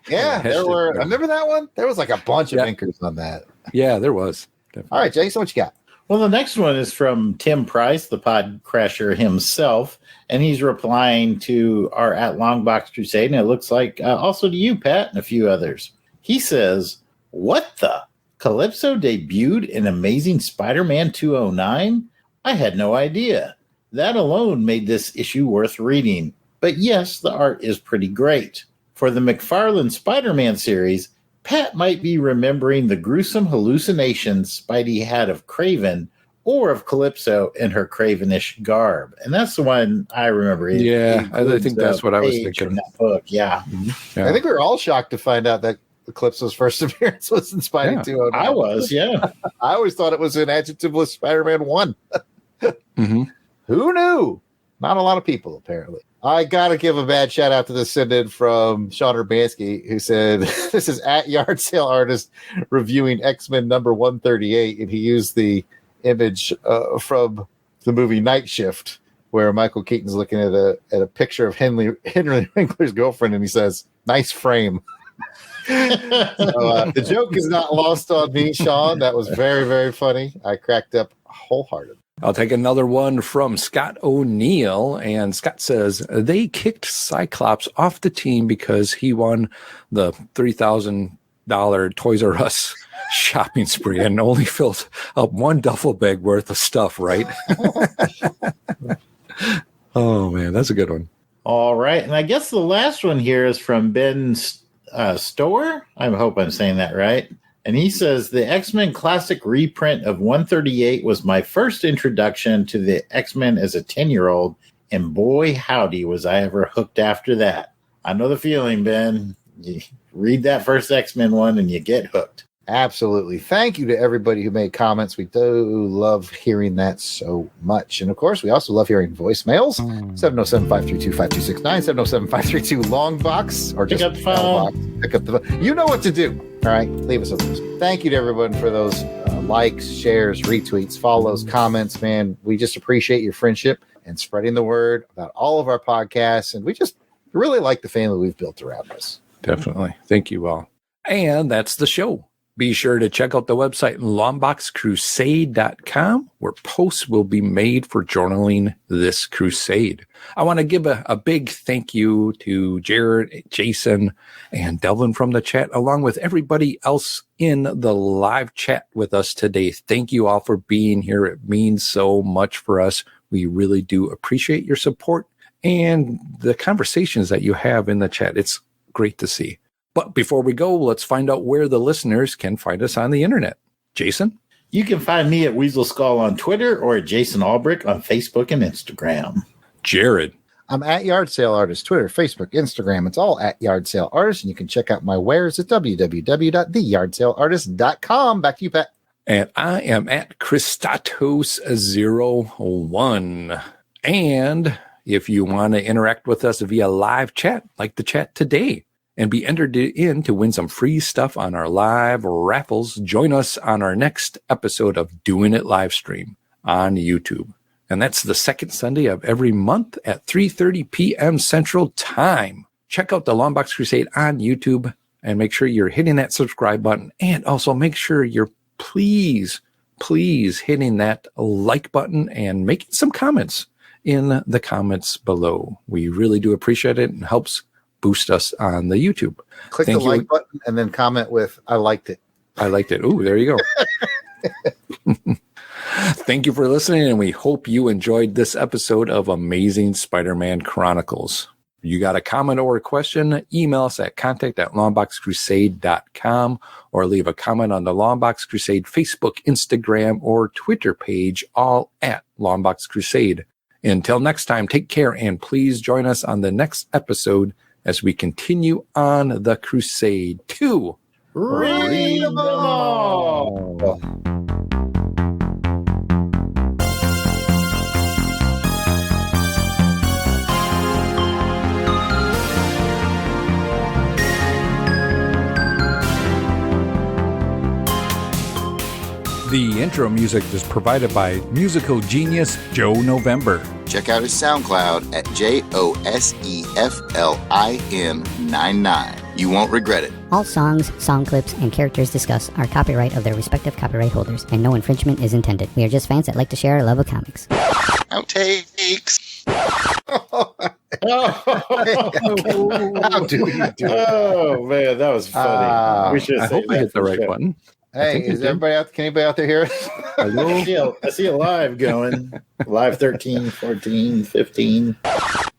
Yeah, there were. Remember that one? There was like a bunch of inkers on that. Yeah, there was. Definitely. All right, Jason, what you got? Well, the next one is from Tim Price, the pod crasher himself, and he's replying to our at Longbox Crusade, and it looks like also to you, Pat, and a few others. He says, "What the? Calypso debuted in Amazing Spider-Man 209? I had no idea. That alone made this issue worth reading. But yes, the art is pretty great. For the McFarlane Spider-Man series, Pat might be remembering the gruesome hallucinations Spidey had of Kraven or of Calypso in her Cravenish garb." And that's the one I remember. Yeah, I think that's what I was thinking. In that book, yeah. Mm-hmm. Yeah. I think we were all shocked to find out that Calypso's first appearance was in Spidey 209. I was, yeah. I always thought it was an adjectiveless Spider-Man 1. Mm-hmm. Who knew? Not a lot of people, apparently. I got to give a bad shout out to the send-in from Sean Urbanski, who said, this is at Yard Sale Artist reviewing X-Men number 138, and he used the image from the movie Night Shift, where Michael Keaton's looking at a picture of Henry Winkler's girlfriend, and he says, "Nice frame." So, the joke is not lost on me, Sean. That was very, very funny. I cracked up wholeheartedly. I'll take another one from Scott O'Neill, and Scott says they kicked Cyclops off the team because he won the $3,000 Toys R Us shopping spree and only filled up one duffel bag worth of stuff, right? Oh, man, that's a good one. All right, and I guess the last one here is from Ben Stower. I hope I'm saying that right. And he says, the X-Men Classic reprint of 138 was my first introduction to the X-Men as a 10-year-old, and boy, howdy, was I ever hooked after that. I know the feeling, Ben. You read that first X-Men one, and you get hooked. Absolutely. Thank you to everybody who made comments. We do love hearing that so much. And, of course, we also love hearing voicemails. 707-532-5269, 707-532-LONGBOX, or just pick up the phone. LONGBOX. Pick up the phone. You know what to do. All right? Leave us a voice. Thank you to everyone for those likes, shares, retweets, follows, comments, man. We just appreciate your friendship and spreading the word about all of our podcasts. And we just really like the family we've built around us. Definitely. Thank you all. And that's the show. Be sure to check out the website longboxcrusade.com, where posts will be made for journaling this crusade. I want to give a big thank you to Jared, Jason, and Delvin from the chat, along with everybody else in the live chat with us today. Thank you all for being here. It means so much for us. We really do appreciate your support and the conversations that you have in the chat. It's great to see. But before we go, let's find out where the listeners can find us on the internet. Jason? You can find me at Weasel Skull on Twitter or at Jason Albrick on Facebook and Instagram. Jared? I'm at Yard Sale Artist, Twitter, Facebook, Instagram. It's all at Yard Sale Artist, and you can check out my wares at www.theyardsaleartist.com. Back to you, Pat. And I am at Christatos01. And if you want to interact with us via live chat, like the chat today, and be entered in to win some free stuff on our live raffles, join us on our next episode of Doing It live stream on YouTube. And that's the second Sunday of every month at 3:30 p.m. Central Time. check out the Longbox Crusade on YouTube and make sure you're hitting that subscribe button. And also make sure you're please hitting that like button and making some comments in the comments below. We really do appreciate it and helps boost us on the YouTube. Click the like button and then comment with, I liked it. I liked it. Ooh, there you go. Thank you for listening, and we hope you enjoyed this episode of Amazing Spider-Man Chronicles. You got a comment or a question, email us at contact@longboxcrusade.com or leave a comment on the Longbox Crusade Facebook, Instagram, or Twitter page, all at Longbox Crusade. Until next time, take care, and please join us on the next episode as we continue on the crusade to Read them all. The intro music is provided by musical genius Joe November. Check out his SoundCloud at JOSEFLIN99. You won't regret it. All songs, song clips, and characters discussed are copyright of their respective copyright holders, and no infringement is intended. We are just fans that like to share our love of comics. Outtakes. How do you do it? Oh, man, that was funny. We should I hope I hit the right button. Hey, is everybody out? Can anybody out there hear us? I see a live going. Live 13, 14, 15.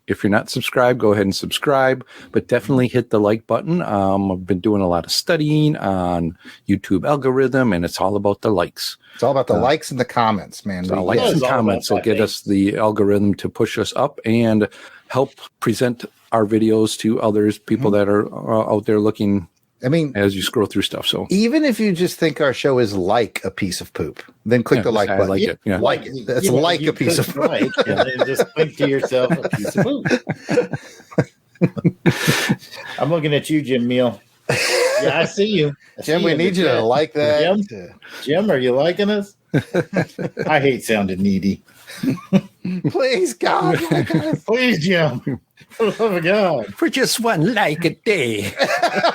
If you're not subscribed, go ahead and subscribe, but definitely hit the like button. I've been doing a lot of studying on YouTube algorithm, and it's all about the likes. It's all about the likes and the comments, man. So likes and comments will get us the algorithm to push us up and help present our videos to others, people that are out there looking. I mean, as you scroll through stuff. So even if you just think our show is like a piece of poop, then click the like button. I like it. Yeah. Like it. That's like a piece of poop. Like, and then just think to yourself, a piece of poop. I'm looking at you, Jim Meal. Yeah, I see you. Jim, we need you to like that. Jim, are you liking us? I hate sounding needy. Please, God. Please, Jim. For the love of God. For just one like a day.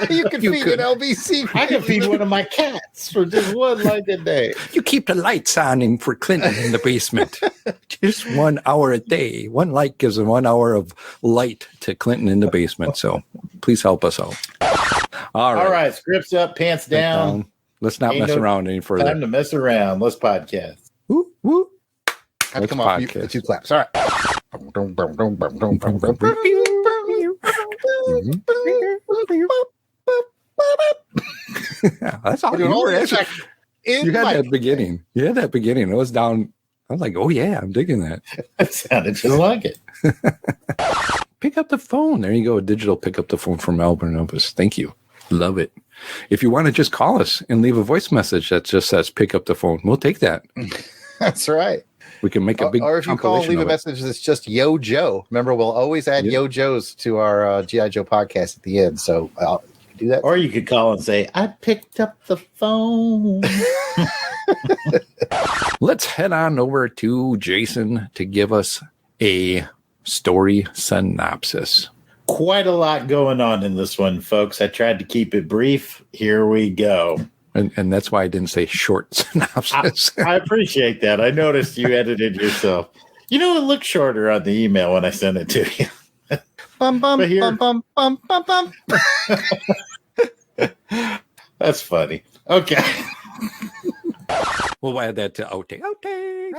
You can feed an LBC. I can feed one of my cats for just one like a day. You keep the lights on for Clinton in the basement. Just 1 hour a day. One light gives him 1 hour of light to Clinton in the basement. So please help us out. All right. Scripts up, pants down. Let's not mess around any further. Time to mess around. Let's podcast. Woo, woo. Have to come off the 2 claps. All right. That's all you were actually. You had that beginning. You had that beginning. It was down. I was like, oh yeah, I'm digging that. It sounded just like it. Pick up the phone. There you go. A digital pick up the phone from Melbourne Elvis. Thank you. Love it. If you want to just call us and leave a voice message that just says pick up the phone, we'll take that. That's right. We can make a big. Or if you call and leave a message that's just Yo Joe. Remember, we'll always add Yo Joes to our G.I. Joe podcast at the end. So you can do that. Or you could call and say, I picked up the phone. Let's head on over to Jason to give us a story synopsis. Quite a lot going on in this one, folks. I tried to keep it brief. Here we go. And that's why I didn't say short synopsis. I appreciate that. I noticed you edited yourself. You know, it looked shorter on the email when I sent it to you. Bum, bum, bum, bum, bum, bum, bum. That's funny. Okay. We'll add that to outtake. Outtakes.